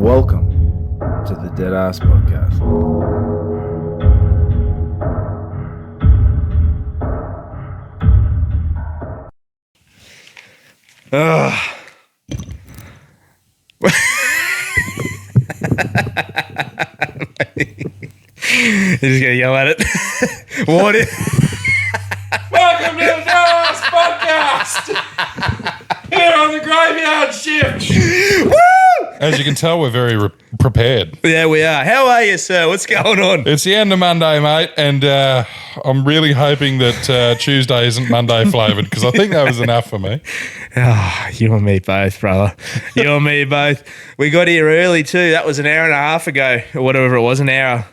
Welcome to the Deadass Podcast. You're just gonna yell at it. What is? Welcome to the Deadass Podcast! Here on the graveyard shift! Woo! As you can tell, we're very prepared. Yeah, we are. How are you, sir? What's going on? It's the end of Monday, mate, and I'm really hoping that Tuesday isn't Monday flavoured because I think that was enough for me. Oh, you and me both, brother. You and me both. We got here early too. That was an hour and a half ago, or whatever it was, an hour.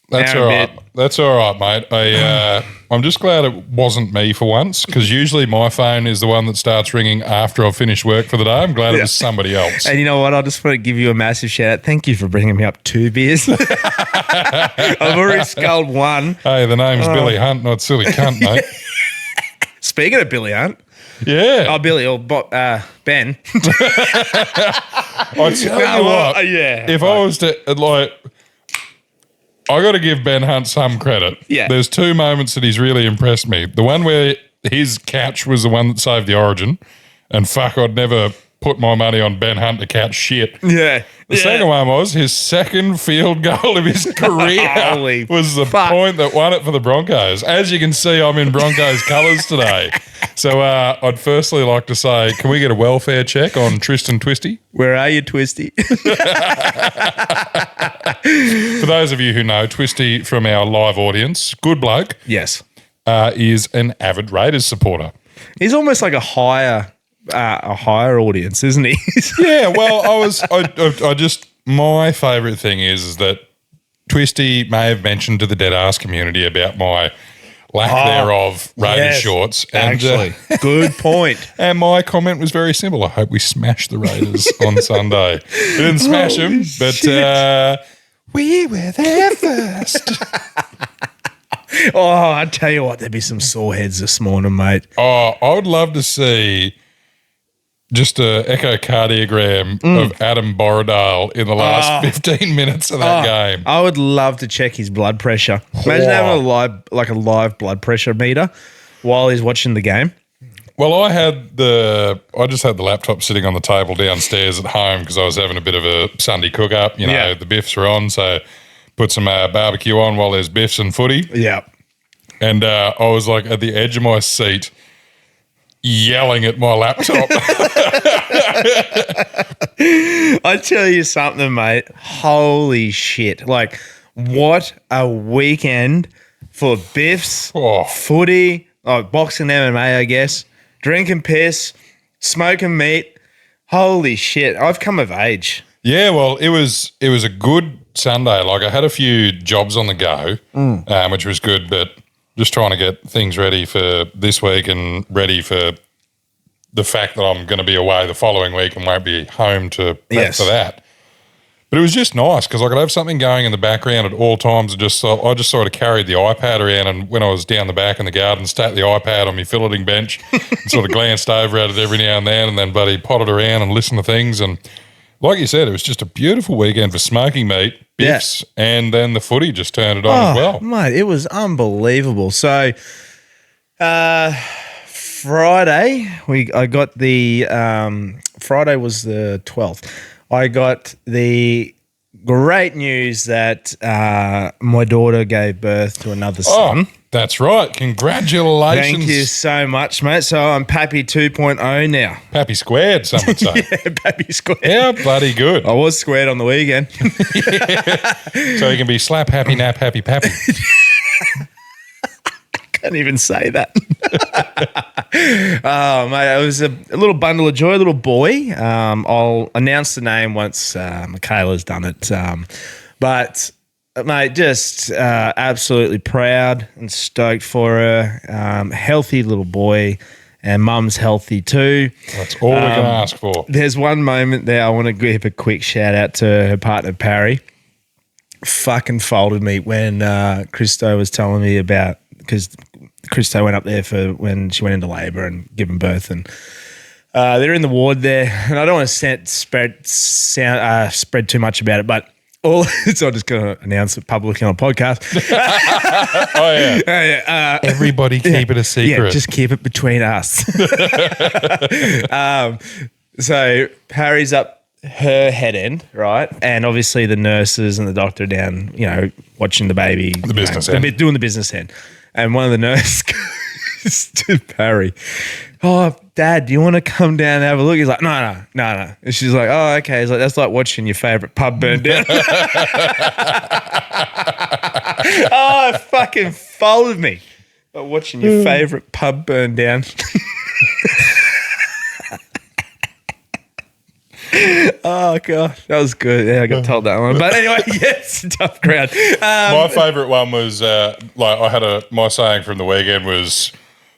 That's all right. That's all right, mate. I'm just glad it wasn't me for once because usually my phone is the one that starts ringing after I've finished work for the day. I'm glad it was somebody else. And you know what? I just want to give you a massive shout out. Thank you for bringing me up 2 beers. I've already sculled one. Hey, the name's Billy Hunt, not Silly Cunt, mate. Speaking of Billy Hunt. Yeah. Oh, Billy or Ben. I'll tell you what. Yeah. If I was to, I got to give Ben Hunt some credit. Yeah. There's 2 moments that he's really impressed me. The one where his catch was the one that saved the Origin, and fuck, I'd never put my money on Ben Hunt to catch shit. Yeah. The second one was his second field goal of his career Holy was the point that won it for the Broncos. As you can see, I'm in Broncos colours today. So I'd firstly like to say, can we get a welfare check on Tristan Twisty? Where are you, Twisty? For those of you who know, Twisty from our live audience, good bloke, Yes. is an avid Raiders supporter. He's almost like a higher audience, isn't he? Yeah, well, I just, my favourite thing is that Twisty may have mentioned to the Deadass community about my lack thereof Raiders shorts. And, actually, good point. And my comment was very simple. I hope we smash the Raiders on Sunday. We didn't smash them, but we were there first. Oh, I tell you what, there'd be some sore heads this morning, mate. Oh, I would love to see just an echocardiogram of Adam Borrowdale in the last 15 minutes of that game. I would love to check his blood pressure. Imagine having a live blood pressure meter while he's watching the game. Well, I just had the laptop sitting on the table downstairs at home because I was having a bit of a Sunday cook-up. You know, the biffs were on, so put some barbecue on while there's biffs and footy. Yeah. And I was like at the edge of my seat yelling at my laptop. I tell you something, mate. Holy shit. Like, what a weekend for biffs, footy, boxing MMA, I guess, drinking piss, smoking meat. Holy shit. I've come of age. Yeah, well, it was a good Sunday. Like, I had a few jobs on the go, which was good, but just trying to get things ready for this week and ready for the fact that I'm going to be away the following week and won't be home to prep for that. But it was just nice because I could have something going in the background at all times. I just sort of carried the iPad around, and when I was down the back in the garden, sat the iPad on my filleting bench and sort of glanced over at it every now and then bloody potted around and listened to things. And like you said, it was just a beautiful weekend for smoking meat, biffs, and then the footy just turned it on as well. Mate, it was unbelievable. So, Friday, I got the Friday was the 12th. I got the great news that my daughter gave birth to another son. Oh, that's right. Congratulations. Thank you so much, mate. So I'm Papi 2.0 now. Papi squared, some would say. Yeah, Papi squared. Yeah, bloody good. I was squared on the weekend. So you can be slap, happy, nap, happy, pappy. Can't even say that. Oh, mate, it was a little bundle of joy, a little boy. I'll announce the name once Michaela's done it. But, mate, just absolutely proud and stoked for her. Healthy little boy, and mum's healthy too. That's all we can ask for. There's one moment there I want to give a quick shout out to her partner, Parry. Fucking folded me when Christo was telling me about, because Christo went up there for when she went into labour and given birth, and They're in the ward there, and I don't want to spread too much about it, but so I'm just going to announce it publicly on a podcast. Everybody keep it a secret. Yeah, just keep it between us. So Harry's up her head end, right? And obviously the nurses and the doctor down, watching the baby. The business end. Doing the business end. And one of the nurses goes to Harry, "Oh, Dad, do you want to come down and have a look?" He's like, no. And she's like, "Oh, okay." He's like, "That's like watching your favourite pub burn down." Oh, it fucking folded me. Like watching your favourite pub burn down. Oh, gosh. That was good. Yeah, I got told that one. But anyway, yes, tough crowd. My favourite one was, my saying from the weekend was,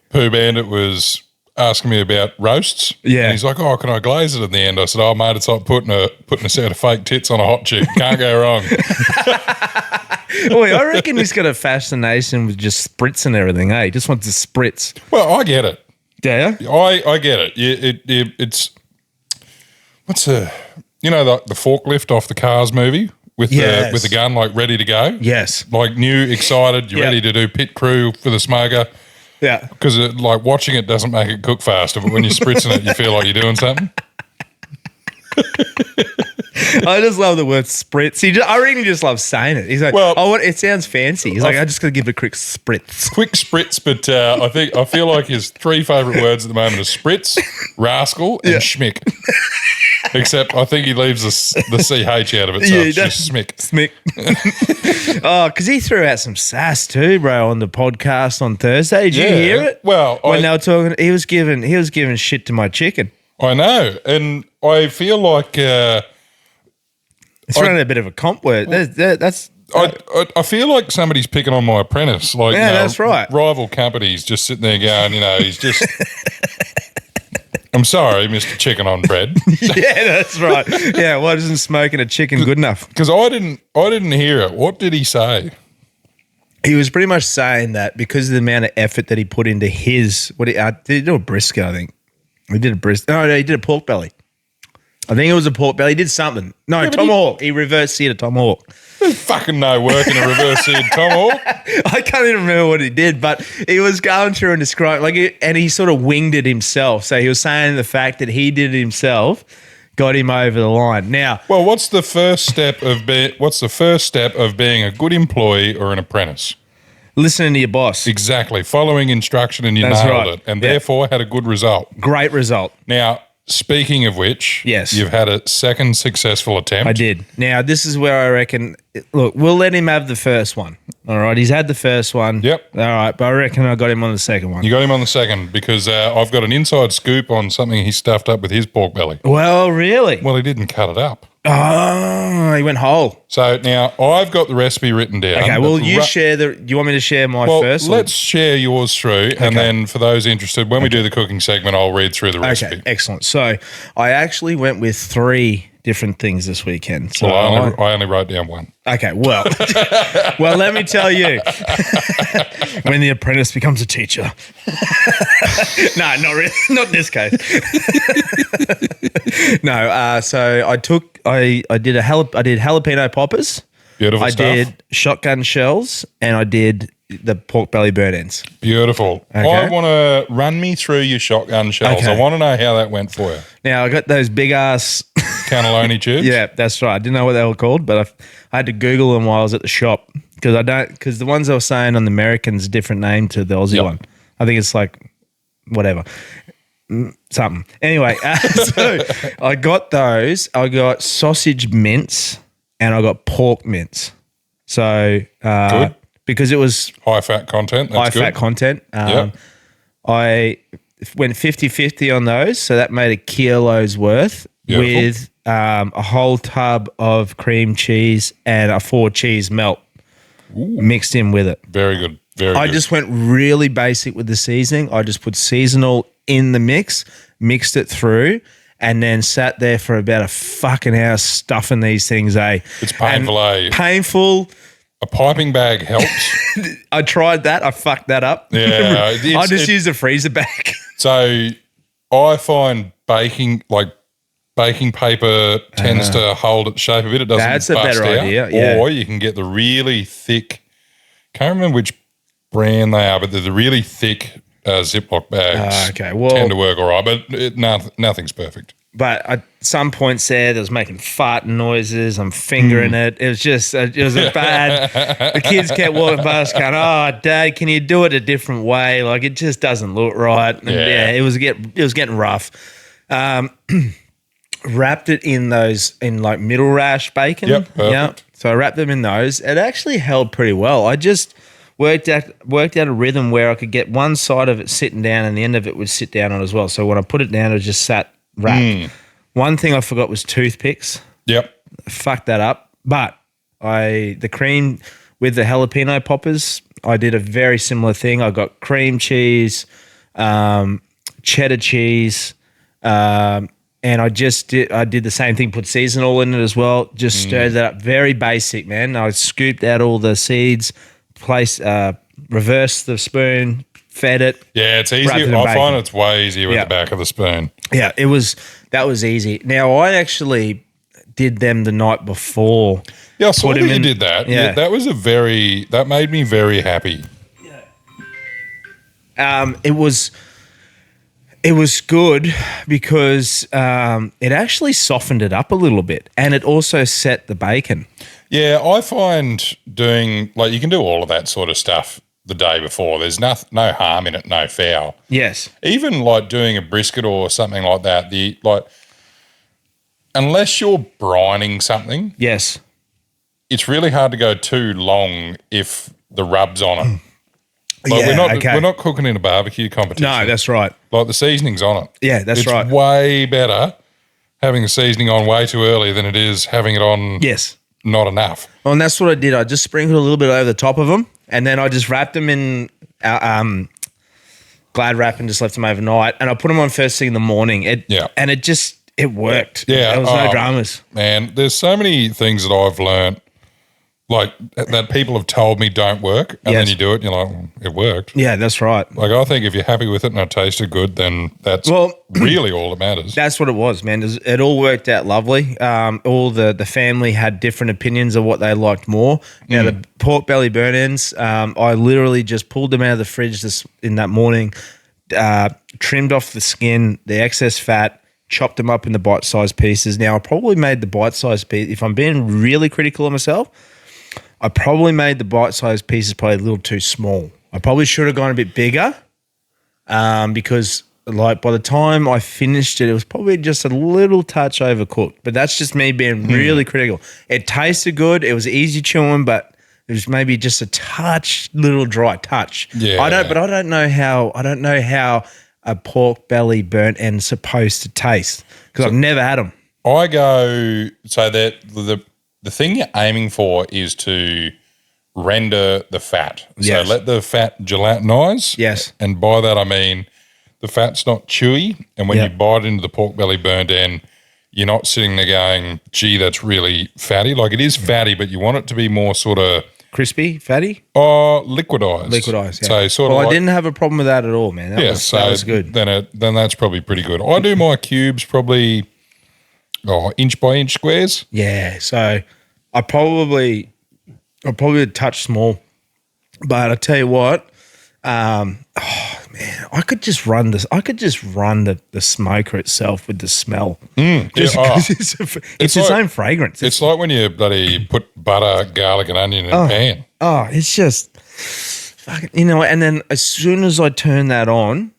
Pooh Bandit was asking me about roasts. Yeah. And he's like, "Oh, can I glaze it in the end?" I said, "Oh, mate, it's like putting a set of fake tits on a hot chick. Can't go wrong." Boy, I reckon he's got a fascination with just spritz and everything, eh? He just wants to spritz. Well, I get it. Do you? I get it. It's what's the forklift off the Cars movie with the gun like ready to go. Yes. Like new, excited, you're ready to do pit crew for the smoker. Yeah. Because like watching it doesn't make it cook faster, but when you're spritzing it, you feel like you're doing something. I just love the word spritz. I reckon he just loves saying it. He's like, it sounds fancy. He's like, I just got to give it a quick spritz. Quick spritz, but I feel like his three favourite words at the moment are spritz, rascal, and schmick. Except I think he leaves the CH out of it, so it's just smick. Smick. Oh, because he threw out some sass too, bro, on the podcast on Thursday. Did you hear it? Well, when they were talking, he was giving shit to my chicken. I know, and I feel like it's running a bit of a comp word. I feel like somebody's picking on my apprentice. Like, that's right. Rival companies just sitting there going, he's just. I'm sorry, Mr. Chicken on Bread. Yeah, that's right. Yeah, why isn't smoking a chicken good enough? Because I didn't hear it. What did he say? He was pretty much saying that because of the amount of effort that he put into his did he do a brisket? I think he did a brisket. No, he did a pork belly. I think it was a pork belly. He did something. No, tomahawk. He reverse seared a tomahawk. There's fucking no work in a reverse seared tomahawk. I can't even remember what he did, but he was going through and describing and he sort of winged it himself. So he was saying the fact that he did it himself got him over the line. Now, well, what's the first step of being a good employee or an apprentice? Listening to your boss. Exactly. Following instruction and you nailed it, and therefore had a good result. Great result. Now, speaking of which, yes, you've had a second successful attempt. I did. Now, this is where I reckon, look, we'll let him have the first one. All right, he's had the first one. Yep. All right, but I reckon I got him on the second one. You got him on the second because I've got an inside scoop on something he stuffed up with his pork belly. Well, really? Well, he didn't cut it up. Oh, he went whole. So now I've got the recipe written down. Okay, well, you share do you want me to share my first? Let's share yours through, and then for those interested, when we do the cooking segment, I'll read through the recipe. Okay, excellent. So I actually went with 3 different things this weekend. So I only wrote down one. Okay, well, let me tell you, when the apprentice becomes a teacher. No, not really, not in this case. No, so I did jalapeno poppers. Beautiful stuff. I did shotgun shells, and I did the pork belly burn ends. Beautiful. Okay. I want to run me through your shotgun shells. Okay. I want to know how that went for you. Now, I got those big ass cannelloni tubes. Yeah, that's right. I didn't know what they were called, but I had to Google them while I was at the shop because the ones I was saying on the American's a different name to the Aussie one. I think it's like whatever. Something. Anyway, so I got those. I got sausage mince and I got pork mince. So good. Because it was high fat content. That's high fat content. I went 50-50 on those, so that made a kilo's worth. Beautiful. With a whole tub of cream cheese and a 4 cheese melt mixed in with it. Very good. Very good. I just went really basic with the seasoning. I just put seasonal in the mix, mixed it through, and then sat there for about a fucking hour stuffing these things, eh? It's painful, eh? Painful. A piping bag helps. I tried that. I fucked that up. Yeah. I just used a freezer bag. So I find baking paper tends to hold its shape a bit. It doesn't That's a bust better out. idea, yeah. Or you can get the really thick, can't remember which brand they are, but they're the really thick Ziploc bags. Okay, well- tend to work all right, but nothing's perfect. But at some points there was making farting noises. I'm fingering it. It was just, it was a bad. The kids kept walking past, going, "Oh, Dad, can you do it a different way? Like it just doesn't look right." And it was getting rough. Wrapped it in like middle rash bacon. Yep, perfect. So I wrapped them in those. It actually held pretty well. I just worked out a rhythm where I could get one side of it sitting down and the end of it would sit down on as well. So when I put it down, it just sat wrapped. One thing I forgot was toothpicks. Yep. Fucked that up. But the cream with the jalapeno poppers, I did a very similar thing. I got cream cheese, cheddar cheese, and I did the same thing, put seasonal in it as well, just stirred that up. Very basic, man. I scooped out all the seeds, reversed the spoon, fed it. Yeah, it's easy. wrapped it in I bacon. find it's way easier with Yeah. the back of the spoon. Yeah, that was easy. Now, I actually did them the night before. Yeah, I saw Put that 'em you in- did that. yeah. Yeah, that made me very happy. It was good because it actually softened it up a little bit, and it also set the bacon. Yeah, I find doing, like, you can do all of that sort of stuff the day before. There's no harm in it, no foul. Yes. Even like doing a brisket or something like that, unless you're brining something, Yes. it's really hard to go too long if the rub's on it. Like Yeah, we're not cooking in a barbecue competition. No, that's right. Like the seasoning's on it. Yeah, that's right. It's way better having the seasoning on way too early than it is having it on Yes. not enough. Well, and that's what I did. I just sprinkled a little bit over the top of them, and then I just wrapped them in Glad wrap and just left them overnight. And I put them on first thing in the morning. And it worked. Yeah. There was no dramas. Man, there's so many things that I've learned, like that people have told me don't work, and then Yes. you do it and you're like, well, it worked. Yeah, that's right. Like, I think if you're happy with it and it tasted good, then that's really all that matters. That's what it was, man. It all worked out lovely. All the family had different opinions of what they liked more. Now, the pork belly burn ends, I literally just pulled them out of the fridge in that morning, trimmed off the skin, the excess fat, chopped them up into bite-sized pieces. Now, I probably made the bite-sized piece, if I'm being really critical of myself, I probably made the bite-sized pieces probably a little too small. I probably should have gone a bit bigger because like by the time I finished it, it was probably just a little touch overcooked. But that's just me being really critical. It tasted good. It was easy chewing, but it was maybe just a little dry touch. Yeah. I don't know how a pork belly burnt end's supposed to taste because I've never had them. I go, so that the thing you're aiming for is to render the fat. Yes. So let the fat gelatinize. Yes. And by that I mean the fat's not chewy, and when Yeah. you bite into the pork belly burnt end, you're not sitting there going, gee, that's really fatty. Like, it is fatty, but you want it to be more sort of Crispy, fatty? liquidized. Liquidized, yeah. So sort of I like, didn't have a problem with that at all, man. That was good. Then that's probably pretty good. I do my cubes probably inch by inch squares. Yeah, so I probably a touch small, but I tell you what, man, I could just run this. I could just run the smoker itself with the smell. Just because it's its like- own fragrance. It's like when you bloody put butter, garlic, and onion in a pan. Oh, it's just fucking, and then as soon as I turned that on,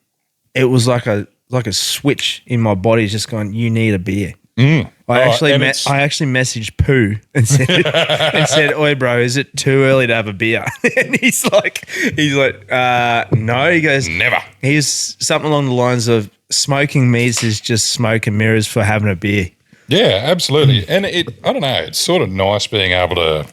it was like a switch in my body just going, you need a beer. I actually messaged Pooh and said, "Oi, bro, is it too early to have a beer?" And he's like, no. He goes, Never. He's something along the lines of smoking meats is just smoke and mirrors for having a beer. Yeah, absolutely. And I don't know, it's sort of nice being able to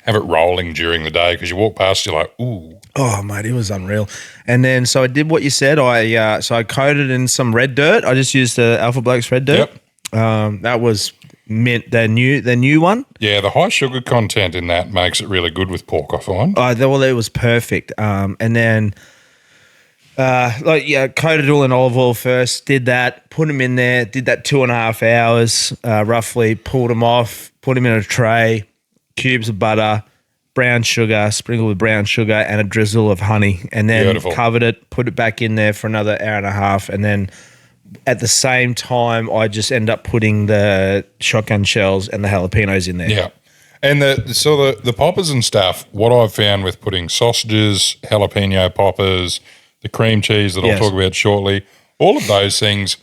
have it rolling during the day because you walk past, you're like, ooh. Oh, mate, it was unreal. And then, so I did what you said. I coated in some red dirt. I just used the Alpha Blokes red dirt. Yep. That was mint. Their new one. Yeah, the high sugar content in that makes it really good with pork, I find. Well, it was perfect. And then Coated it all in olive oil first, did that, put them in there, did that 2.5 hours roughly, pulled them off, put them in a tray, cubes of butter, brown sugar, sprinkled with brown sugar and a drizzle of honey, and then Beautiful. covered it, put it back in there for another hour and a half, and then at the same time I just end up putting the shotgun shells and the jalapenos in there. Yeah. And the poppers and stuff, what I've found with putting sausages, jalapeno poppers, the cream cheese that Yes. I'll talk about shortly, all of those things,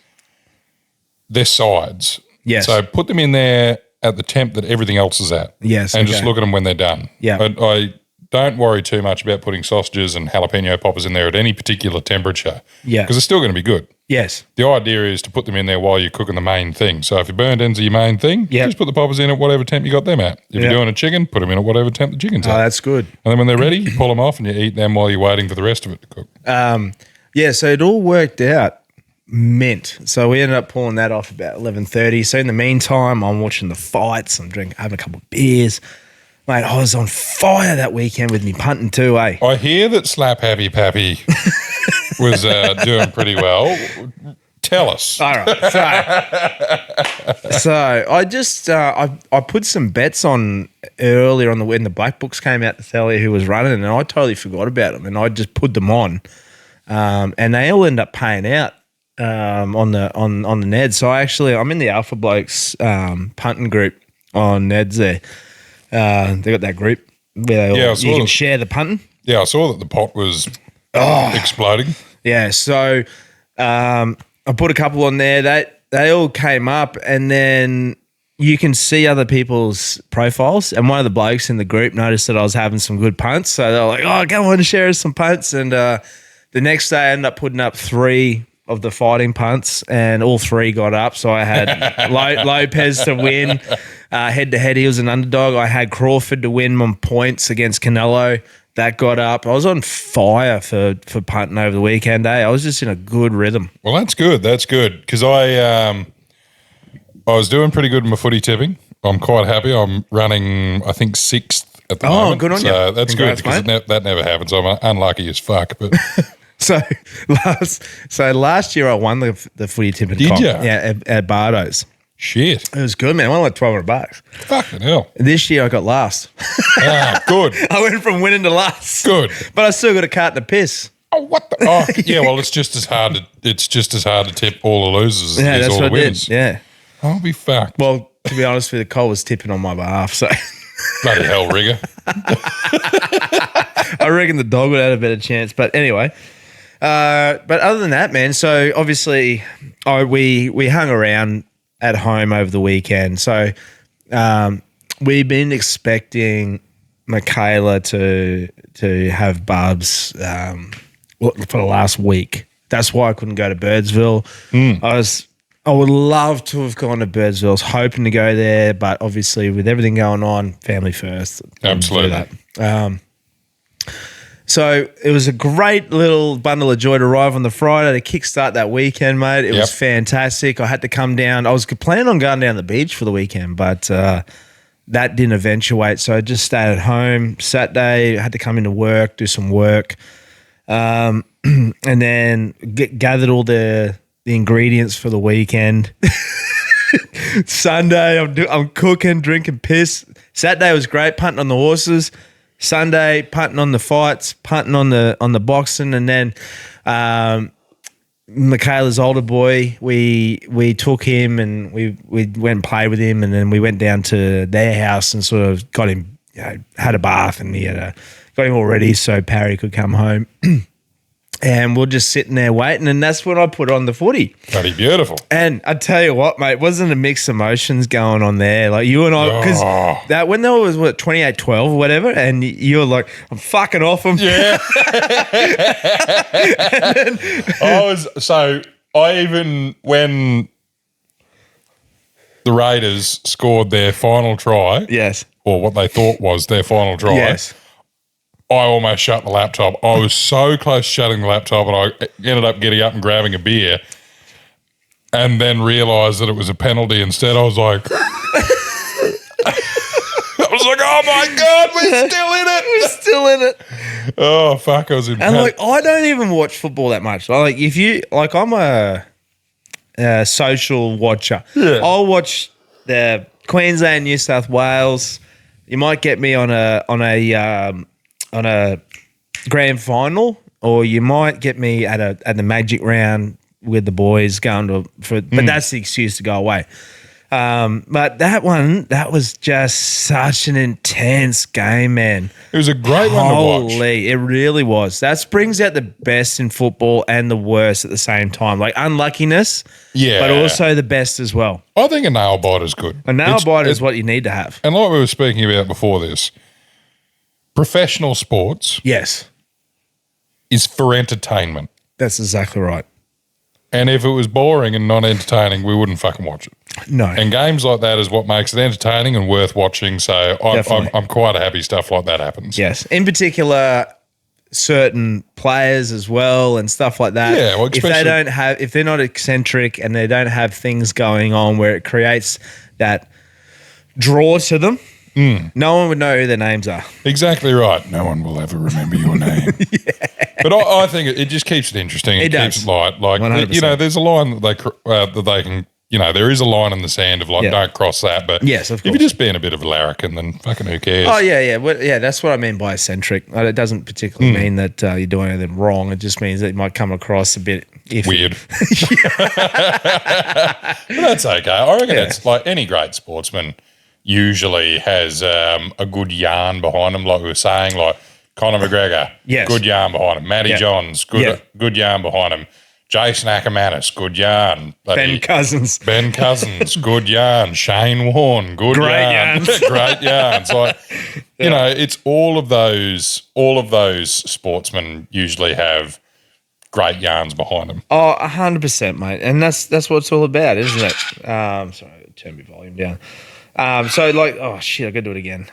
they're sides. Yes. So put them in there at the temp that everything else is at. Yes, And just okay. look at them when they're done. Yeah. I don't worry too much about putting sausages and jalapeno poppers in there at any particular temperature. Yeah. Because they're still going to be good. Yes. The idea is to put them in there while you're cooking the main thing. So if your burnt ends are your main thing, Yep. just put the poppers in at whatever temp you got them at. If Yep. you're doing a chicken, put them in at whatever temp the chicken's Oh, at. that's good. And then when they're ready, you pull them off and you eat them while you're waiting for the rest of it to cook. Yeah, so it all worked out mint. So we ended up pulling that off about 11:30. So in the meantime, I'm watching the fights. I'm having a couple of beers. Mate, I was on fire that weekend with me punting too, eh? I hear that Slap Happy Pappy was doing pretty well. Tell us. All right. So I just I put some bets on earlier on when the black books came out to tell you who was running, and I totally forgot about them, and I just put them on, and they all end up paying out on the Ned. So I'm in the Alpha Blokes punting group on Ned's there. They got that group where Yeah, I you saw can them. share the punting. Yeah, I saw that the pot was exploding. Yeah, so I put a couple on there. They all came up, and then you can see other people's profiles. And one of the blokes in the group noticed that I was having some good punts, so they're like, "Oh, come on, share us some punts." And the next day, I ended up putting up 3 of the fighting punts, and all 3 got up. So I had Lopez to win head to head. He was an underdog. I had Crawford to win on points against Canelo. That got up. I was on fire for punting over the weekend, eh? I was just in a good rhythm. Well, that's good. That's good because I was doing pretty good in my footy tipping. I'm quite happy. I'm running, I think, 6th at the moment. Good on you. So that's Congrats, good because that never happens. I'm unlucky as fuck. But So last year I won the footy tipping. Did comp. ya? Yeah, at Bardo's. shit, It was good, man. I won like $1,200. fucking hell. This year I got last. Good, I went from winning to last. good. But I still got a cart in the piss. Oh, what the? Oh, yeah. Well, it's just as hard to tip all the losers Yeah, as that's all what the I did. winners. Yeah. I'll be fucked. Well, to be honest with you, Cole was tipping on my behalf, so Bloody hell, rigger. I reckon the dog would have had a better chance. But anyway, but other than that, man, so obviously we hung around at home over the weekend. So we've been expecting Michaela to have Barb's for the last week. That's why I couldn't go to Birdsville. I would love to have gone to Birdsville. I was hoping to go there, but obviously with everything going on, family first. Absolutely. Do that. So it was a great little bundle of joy to arrive on the Friday to kickstart that weekend, mate. It was fantastic. I had to come down. I was planning on going down the beach for the weekend, but that didn't eventuate. So I just stayed at home. Saturday, I had to come into work, do some work, and then gathered all the ingredients for the weekend. Sunday, I'm cooking, drinking piss. Saturday was great, punting on the horses. Sunday, punting on the fights, punting on the boxing, and then Michaela's older boy, we took him and we went and played with him, and then we went down to their house and sort of got him, had a bath, and he got him all ready so Parry could come home. And we're just sitting there waiting, and that's when I put on the footy. Bloody beautiful. And I tell you what, mate, wasn't a mixed emotions going on there. Like you and I, because that when there was 28-12 or whatever, and you were like, I'm fucking off them. Yeah. When the Raiders scored their final try, Yes. or what they thought was their final try, Yes. I almost shut the laptop. I was so close to shutting the laptop, and I ended up getting up and grabbing a beer and then realised that it was a penalty instead. I was like, oh my God, we're still in it. We're still in it. Oh, fuck, I was in And like, I don't even watch football that much. Like, if you like, I'm a social watcher. Yeah. I'll watch the Queensland, New South Wales. You might get me on a grand final, or you might get me at the Magic round with the boys going but that's the excuse to go away. But that was just such an intense game, man. It was a great one to watch. Holy, it really was. That brings out the best in football and the worst at the same time. Like unluckiness, but also the best as well. I think a nail biter is good. A nail biter is what you need to have. And like we were speaking about before this, professional sports Yes, is for entertainment. that's exactly right. And if it was boring and not entertaining, we wouldn't fucking watch it. No. And games like that is what makes it entertaining and worth watching. So I'm quite happy stuff like that happens. Yes. In particular, certain players as well and stuff like that. Yeah, well, if they're not eccentric and they don't have things going on where it creates that draw to them, no one would know who their names are. Exactly right. No one will ever remember your name. But I think it just keeps it interesting. It keeps it light. Like 100%. There's a line that they can. There is a line in the sand of like, don't cross that. But yes, of course. If you're just being a bit of a larrikin, then fucking who cares? Oh yeah. That's what I mean by eccentric. It doesn't particularly mean that you're doing anything wrong. It just means that it might come across a bit iffy. Weird. But that's okay. I reckon it's like any great sportsman usually has a good yarn behind him, like we were saying, like Conor McGregor, good yarn behind him. Matty Johns, good yarn behind him. Jason Ackermanis, good yarn. Ben Cousins, good yarn. Shane Warne, great yarn. Great yarns. Like, it's all of those sportsmen usually have great yarns behind them. Oh, 100%, mate. And that's what it's all about, isn't it? Sorry, turn my volume down. So like, oh shit, I got to do it again.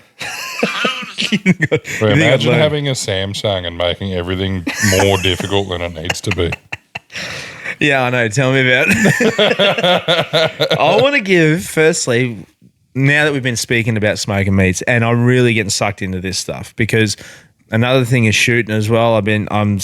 Imagine having a Samsung and making everything more difficult than it needs to be. Yeah, I know. Tell me about it. I want to give, firstly, now that we've been speaking about smoking meats, and I'm really getting sucked into this stuff because another thing is shooting as well. I'm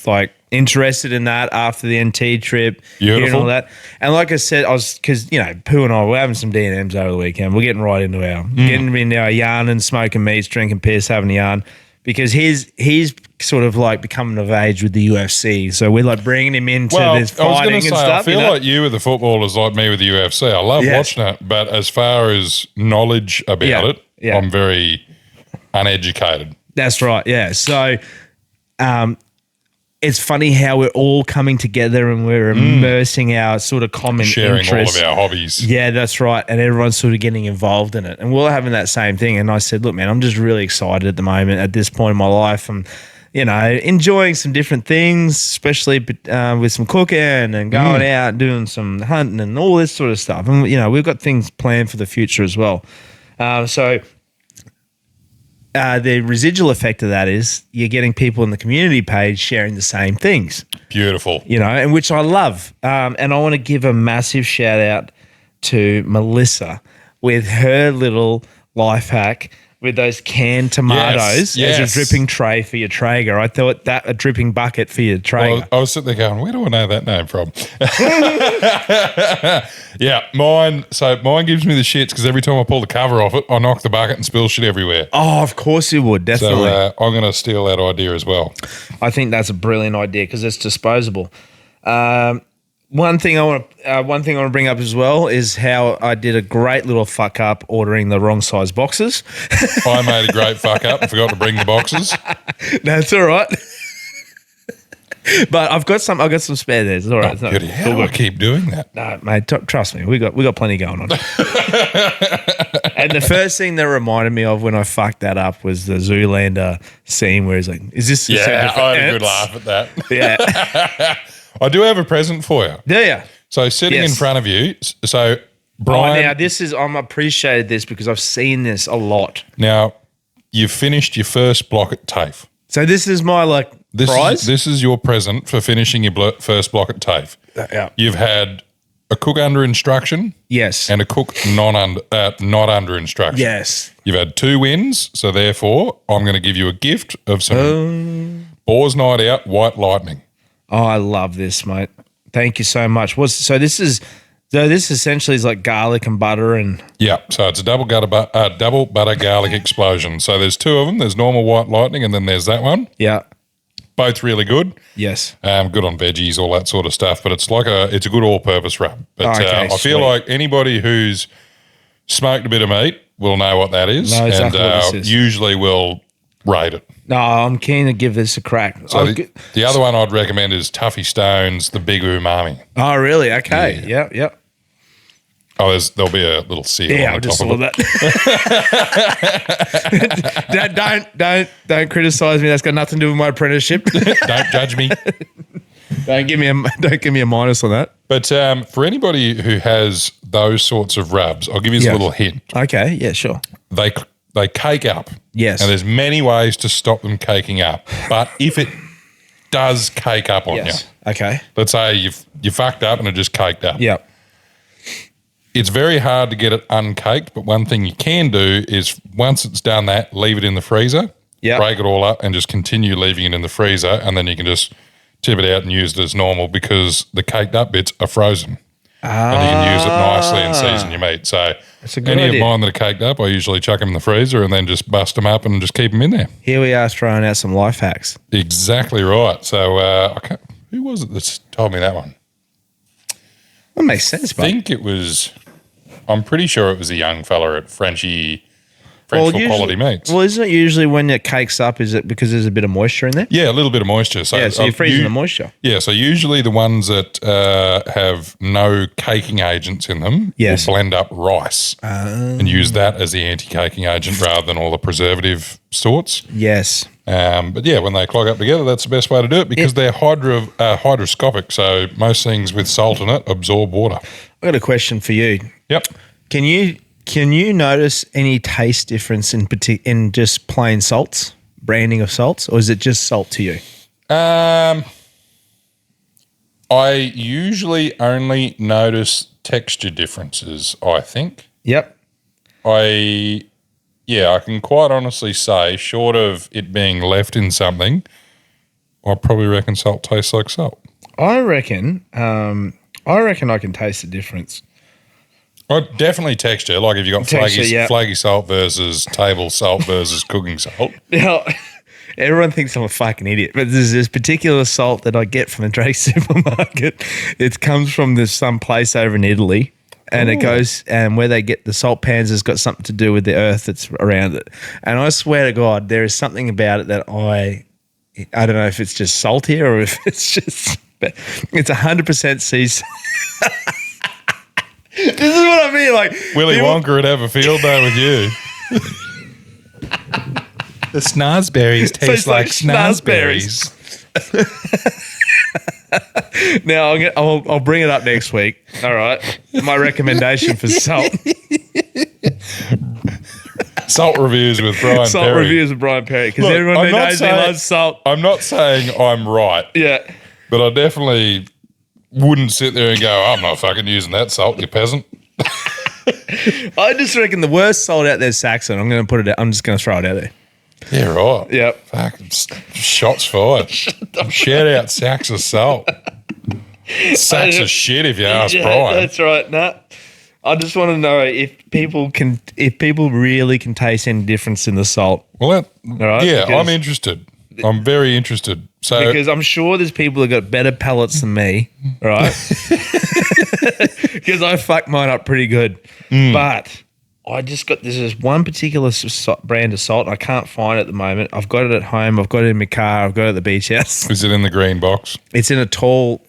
like interested in that after the NT trip, Beautiful. all that. And like I said, because Pooh and I we're having some D&Ms over the weekend. We're getting right into our yarn and smoking meats, drinking piss, having a yarn. Because he's sort of like becoming of age with the UFC, so we're like bringing him into this fighting and stuff. I feel like you with the footballers like me with the UFC. I love watching it, but as far as knowledge about it, I'm very uneducated. That's right. Yeah. So, it's funny how we're all coming together and we're immersing our sort of common interests. All of our hobbies. Yeah, that's right. And everyone's sort of getting involved in it. And we're having that same thing. And I said, look, man, I'm just really excited at the moment at this point in my life. I'm, enjoying some different things, especially with some cooking and going out and doing some hunting and all this sort of stuff. And, we've got things planned for the future as well. The residual effect of that is you're getting people in the community page sharing the same things. Beautiful. And which I love. And I want to give a massive shout out to Melissa with her little life hack with those canned tomatoes as a dripping tray for your Traeger. I thought that a dripping bucket for your Traeger. Well, I was sitting there going, where do I know that name from? Mine gives me the shits because every time I pull the cover off it, I knock the bucket and spill shit everywhere. Oh, of course you would, definitely. So I'm going to steal that idea as well. I think that's a brilliant idea because it's disposable. One thing I want to bring up as well is how I did a great little fuck up ordering the wrong size boxes. I made a great fuck up and forgot to bring the boxes. That's all right. But I've got some spare there. It's all right. How do I keep doing that? No, mate, trust me. We got plenty going on. And the first thing that reminded me of when I fucked that up was the Zoolander scene where he's like, "Is this?" Yeah, I had a good laugh at that. Yeah. I do have a present for you. Do you? So sitting in front of you, so Brian. I'm appreciated this because I've seen this a lot. Now, you've finished your first block at TAFE. So this is my prize? This is your present for finishing your first block at TAFE. Yeah. You've had a cook under instruction Yes. and a cook not under instruction. Yes. You've had 2 wins, so therefore I'm going to give you a gift of some Boars Night Out White Lightning. Oh, I love this, mate. Thank you so much. This essentially is like garlic and butter and Yeah, so it's a double butter garlic explosion. So there's 2 of them. There's normal White Lightning and then there's that one. yeah. Both really good. Yes. Good on veggies, all that sort of stuff. But it's a good all-purpose rub. But Okay, I feel sweet. like anybody who's smoked a bit of meat will know what that is, Know exactly and what this is. usually will rate it. No, I'm keen to give this a crack. So the other one I'd recommend is Tuffy Stone's The Big Umami. Oh, really? Okay. Yeah. Oh, there'll be a little seal Yeah, on I the just top saw of it. that. don't criticize me. That's got nothing to do with my apprenticeship. Don't judge me. don't give me a minus on that. But for anybody who has those sorts of rubs, I'll give you a little hint. Okay. Yeah. Sure. They cake up. Yes. And there's many ways to stop them caking up. But if it does cake up on Yes. you, Okay. let's say you fucked up and it just caked up. Yeah. It's very hard to get it uncaked, but one thing you can do is once it's done that, leave it in the freezer, Yeah. break it all up and just continue leaving it in the freezer, and then you can just tip it out and use it as normal because the caked up bits are frozen. And you can use it nicely and season your meat. So That's a good any idea. of mine that are caked up, I usually chuck them in the freezer and then just bust them up and just keep them in there. Here we are throwing out some life hacks. Exactly right. So who was it that told me that one? That makes sense, I mate. think it was, I'm pretty sure it was a young fella at French for Quality Meats. Well, isn't it usually when it cakes up, is it because there's a bit of moisture in there? Yeah, a little bit of moisture. So, So you're freezing the moisture. Yeah, so usually the ones that have no caking agents in them Yes. will blend up rice and use that as the anti-caking agent rather than all the preservative sorts. Yes. But yeah, when they clog up together, that's the best way to do it because they're hydroscopic. So most things with salt in it absorb water. I got a question for you. Yep. Can you notice any taste difference in just plain salts, branding of salts, or is it just salt to you? I usually only notice texture differences, I think. Yep. I can quite honestly say, short of it being left in something, I probably reckon salt tastes like salt. I reckon I can taste the difference. Definitely texture, like if you got Texture, flaky salt versus table salt versus cooking salt. Now, everyone thinks I'm a fucking idiot, but there's this particular salt that I get from the Drake supermarket. It comes from some place over in Italy, and it goes, and where they get the salt pans has got something to do with the earth that's around it. And I swear to God, there is something about it that I don't know if it's just salty or if it's just, but it's 100% sea salt. This is what I mean. Like Willy Wonka would have a field day with you. The snozberries taste like snozberries. Now I'll bring it up next week. All right, my recommendation for salt. Salt reviews with Brian Salt Perry. reviews with Brian Perry because Look, everyone I'm who not knows he saying- loves salt. I'm not saying I'm right, Yeah. but I definitely wouldn't sit there and go, I'm not fucking using that salt, you peasant. I just reckon the worst salt out there is Saxon. I'm going to put it out. I'm just going to throw it out there. Yeah, right. Yep. Fucking shots fired. Shout out Sachs of salt. Sachs of shit if you ask Brian. That's right. Nah. I just want to know if people really can taste any difference in the salt. Well, right, yeah, because- I'm interested. I'm very interested. So Because I'm sure there's people that got better palates than me, right? Because I fucked mine up pretty good. But I just got this one particular brand of salt. I can't find it at the moment. I've got it at home. I've got it in my car. I've got it at the beach house. is it in the green box? It's in a tall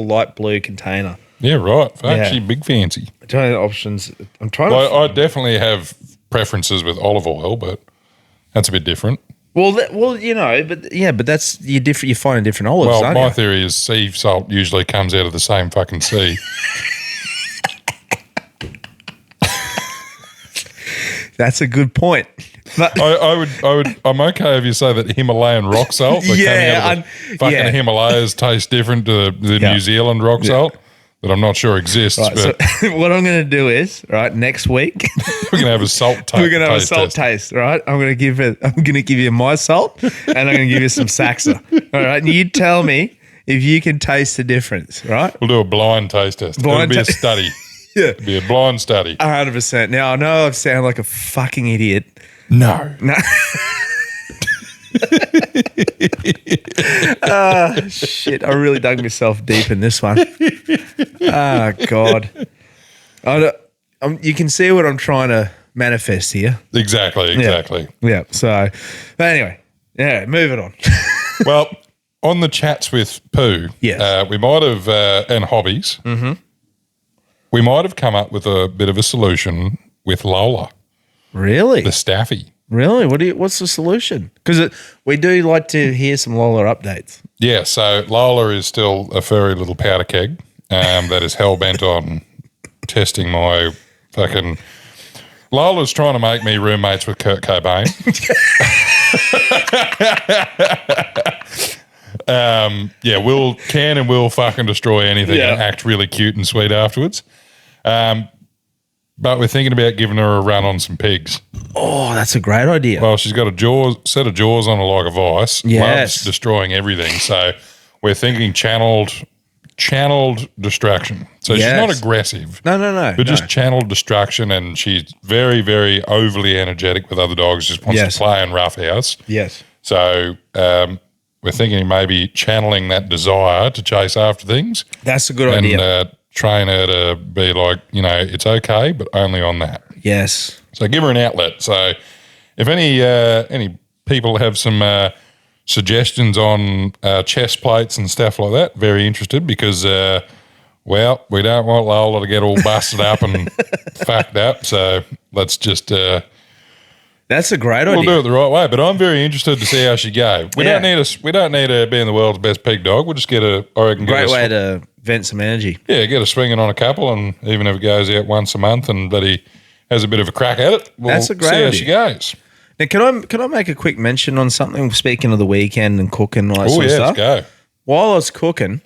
light blue container. Yeah, right. Actually, Yeah. big fancy. I'm trying to options. I'm trying Well, to. I definitely have preferences with olive oil, but that's a bit different. But that's you different. You find different olives, Well, aren't my you? theory is sea salt usually comes out of the same fucking sea. That's a good point. But I'm okay if you say that Himalayan rock salt, but Yeah, coming out of the fucking yeah. Himalayas tastes different to the Yeah. New Zealand rock salt. that I'm not sure exists. Right, but so what I'm going to do is, right, next week we're going to have a salt taste. we're going to have a salt test. taste, right? I'm going to give you my salt, and I'm going to give you some Saxa. All right, and you tell me if you can taste the difference, right? We'll do a blind taste test. Blind It'll be ta- a study. Yeah, It'll be a blind study. 100%. Now I know I sound like a fucking idiot. No. No. Shit, I really dug myself deep in this one. Oh, God. You can see what I'm trying to manifest here. Exactly. Yeah. So, but anyway, yeah, moving on. Well, on the chats with Pooh, Yes. we might have, and hobbies, we might have come up with a bit of a solution with Lola, Really? the staffy. Really? What's the solution? Because we do like to hear some Lola updates. Yeah, so Lola is still a furry little powder keg that is hell-bent on testing my fucking... Lola's trying to make me roommates with Kurt Cobain. Will fucking destroy anything and act really cute and sweet afterwards. But we're thinking about giving her a run on some pigs. Oh, that's a great idea. Well, she's got a set of jaws on her like a vice. Yes. Loves destroying everything. So we're thinking channeled destruction. So she's not aggressive. No. But just channeled destruction, and she's very, very overly energetic with other dogs. Just wants to play and roughhouse. Yes. So we're thinking maybe channeling that desire to chase after things. That's a good idea. And train her to be like, it's okay, but only on that. Yes. So give her an outlet. So if any people have some suggestions on chest plates and stuff like that, very interested because, we don't want Lola to get all busted up and fucked up. So let's just... That's a great idea. We'll do it the right way, but I'm very interested to see how she go. We don't need her being the world's best pig dog. We'll just get a, I reckon, Great way to vent some energy. Yeah, get her swinging on a couple, and even if it goes out once a month and that he has a bit of a crack at it, we'll That's a great see how idea. she goes. Now, can I make a quick mention on something? Speaking of the weekend and cooking and all that sort of stuff. Let's go. While I was cooking,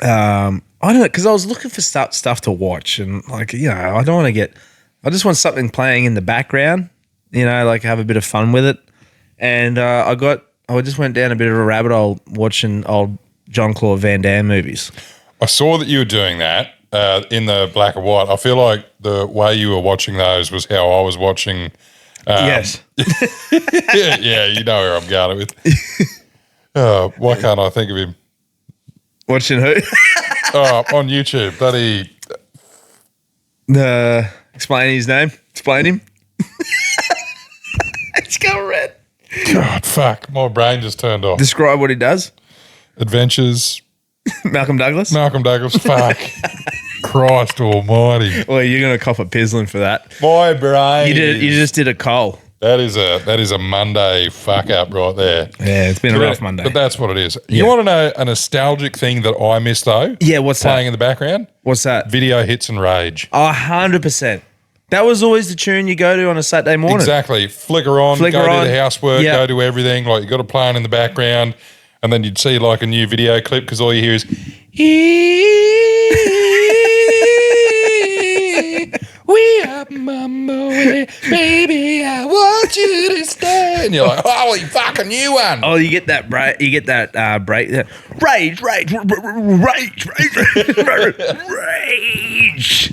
I don't know, because I was looking for stuff to watch, and I don't want to get. I just want something playing in the background. Like have a bit of fun with it. And I just went down a bit of a rabbit hole watching old Jean-Claude Van Damme movies. I saw that you were doing that in the black and white. I feel like the way you were watching those was how I was watching. Yes. yeah, you know where I'm going with. Why can't I think of him? Watching who? On YouTube. Bloody. Explain his name. Explain him. It's got red. God, fuck. My brain just turned off. Describe what he does. Adventures. Malcolm Douglas. Fuck. Christ almighty. Well, you're going to cop a pizzling for that. My brain. You just did a coal. That is a Monday fuck up right there. Yeah, it's been a rough Monday. But that's what it is. You want to know a nostalgic thing that I miss though? Yeah, what's playing that? in the background? What's that? Video hits and rage. 100%. That was always the tune you go to on a Saturday morning. Exactly. Flicker on, go do the housework, go do everything. Like you got a plan in the background, and then you'd see like a new video clip because all you hear is "We up, mama, baby, I want you to stay." And you're like, "Holy fucking new one!" Oh, you get that break. You get that break. Rage.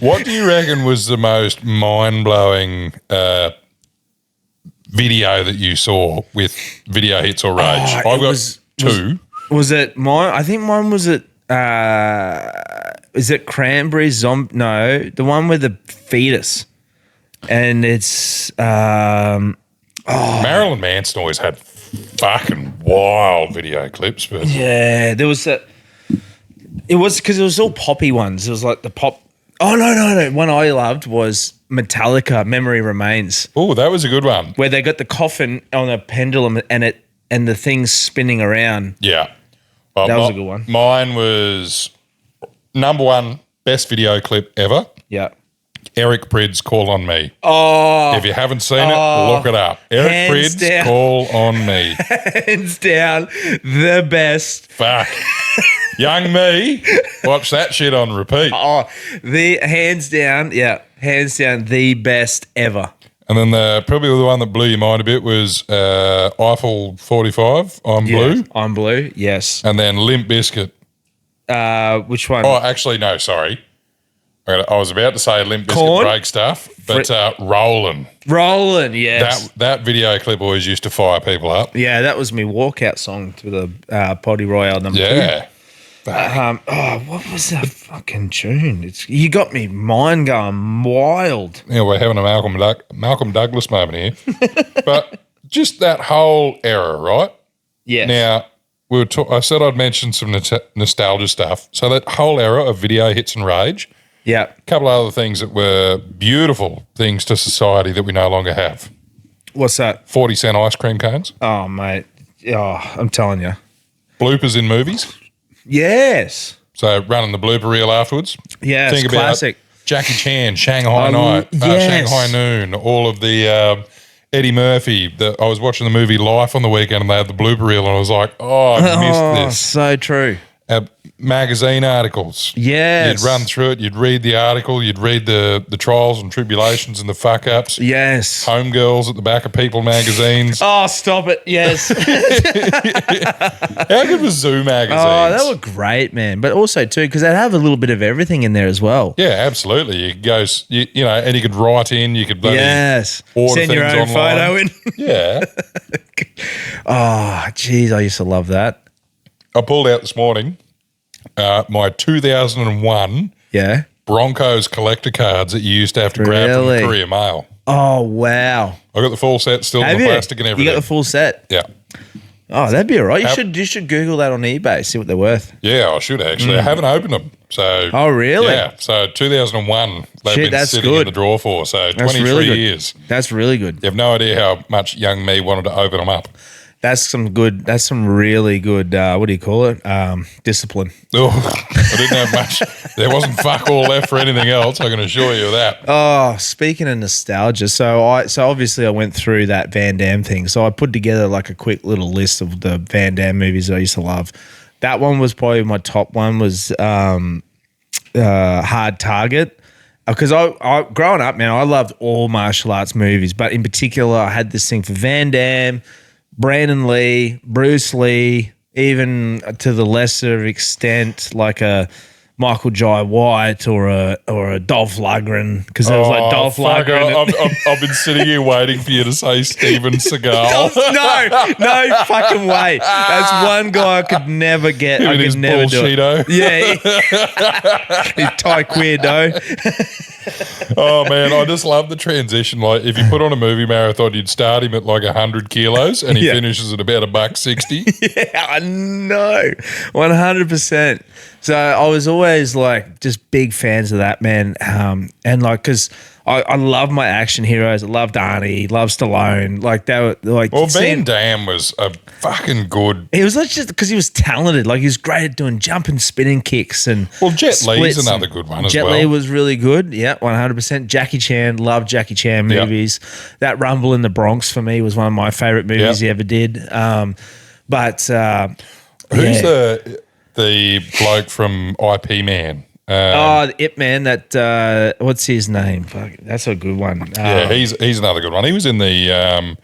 What do you reckon was the most mind-blowing video that you saw with video hits or rage? I've got two. Was it mine? I think mine was it. Is it Cranberry Zombie? No, the one with the fetus, and it's Marilyn Manson always had fucking wild video clips, but yeah, there was that. It was because it was all poppy ones. It was like the pop. Oh no! One I loved was Metallica. Memory Remains. oh, that was a good one. Where they got the coffin on a pendulum and the thing's spinning around. Yeah, well, That was a good one. Mine was number one best video clip ever. Yeah. Eric Prid's "Call on Me." Oh, If you haven't seen it, look it up. Eric hands Prid's down. "Call on Me." hands down, the best. Fuck. Young me, watch that shit on repeat. Oh, the hands down, the best ever. And then probably the one that blew your mind a bit was Eiffel 45, I'm Blue. I'm Blue, yes. And then Limp Bizkit. Which one? Oh, actually, no, sorry. I was about to say Limp Bizkit Corn? break stuff, but Rollin'. Rollin', yes. That video clip always used to fire people up. Yeah, that was my walkout song to the Potty Royale number 2. Yeah. What was that fucking tune? You got me mind going wild. Yeah, we're having a Malcolm Douglas moment here. But just that whole era, right? Yes. Now, I said I'd mention some nostalgia stuff. So that whole era of video hits and rage. Yeah. A couple of other things that were beautiful things to society that we no longer have. What's that? 40-cent ice cream cones. Oh, mate. Oh, I'm telling you. Bloopers in movies. Yes. So running the blooper reel afterwards. Yeah, Think it's about classic. Jackie Chan, Shanghai Night, yes. Shanghai Noon, all of the Eddie Murphy. I was watching the movie Life on the weekend and they had the blooper reel and I was like, I missed this. So true. Magazine articles. Yes. You'd run through it. You'd read the article. You'd read the trials and tribulations and the fuck ups. Yes. Homegirls at the back of People magazines. Oh, stop it. Yes. How good was Zoo magazines? Oh, they were great, man. But also, too, because they'd have a little bit of everything in there as well. Yeah, absolutely. You could go, you know, and you could write in. You could bloody order send your own things online. photo in. Yeah. Oh, geez, I used to love that. I pulled out this morning my 2001 Broncos collector cards that you used to have to grab from the Courier Mail. Oh, wow. I got the full set, still in the plastic and everything. You got the full set? Yeah. Oh, that'd be all right. You should Google that on eBay, see what they're worth. Yeah, I should actually. I haven't opened them. So. Oh, really? Yeah. So 2001, they've been sitting in the drawer for. So 23 years. That's really good. You have no idea how much young me wanted to open them up. That's some really good, what do you call it? Discipline. Oh, I didn't have much. There wasn't fuck all left for anything else, I can assure you of that. Oh, speaking of nostalgia, so obviously I went through that Van Damme thing. So I put together like a quick little list of the Van Damme movies that I used to love. That one was probably my top one was Hard Target. Because I growing up, man, I loved all martial arts movies, but in particular I had this thing for Van Damme, Brandon Lee, Bruce Lee, even to the lesser extent, like a Michael Jai White or a Dolph Lundgren, because there was like Dolph Lundgren. I've been sitting here waiting for you to say Steven Seagal. no fucking way. That's one guy I could never get. I could never do it. Yeah, he's taekwondo. Oh man, I just love the transition. Like if you put on a movie marathon, you'd start him at like 100 kilos and he finishes at about $1.60. Yeah, I know, 100%. So I was always like just big fans of that, man. And like, cause I love my action heroes. I loved Arnie, loved Stallone. Like they were like. Well, Van Damme was a fucking good. He was not just because he was talented. Like he was great at doing jumping, spinning kicks and. Well, Jet Li's another good one as well. Jet Li was really good. Yeah, 100%. Jackie Chan, loved Jackie Chan movies. Yep. That Rumble in the Bronx for me was one of my favorite movies he ever did. Who's the bloke from IP Man? Ip Man. That what's his name? Fuck, that's a good one. Yeah, he's another good one. He was in the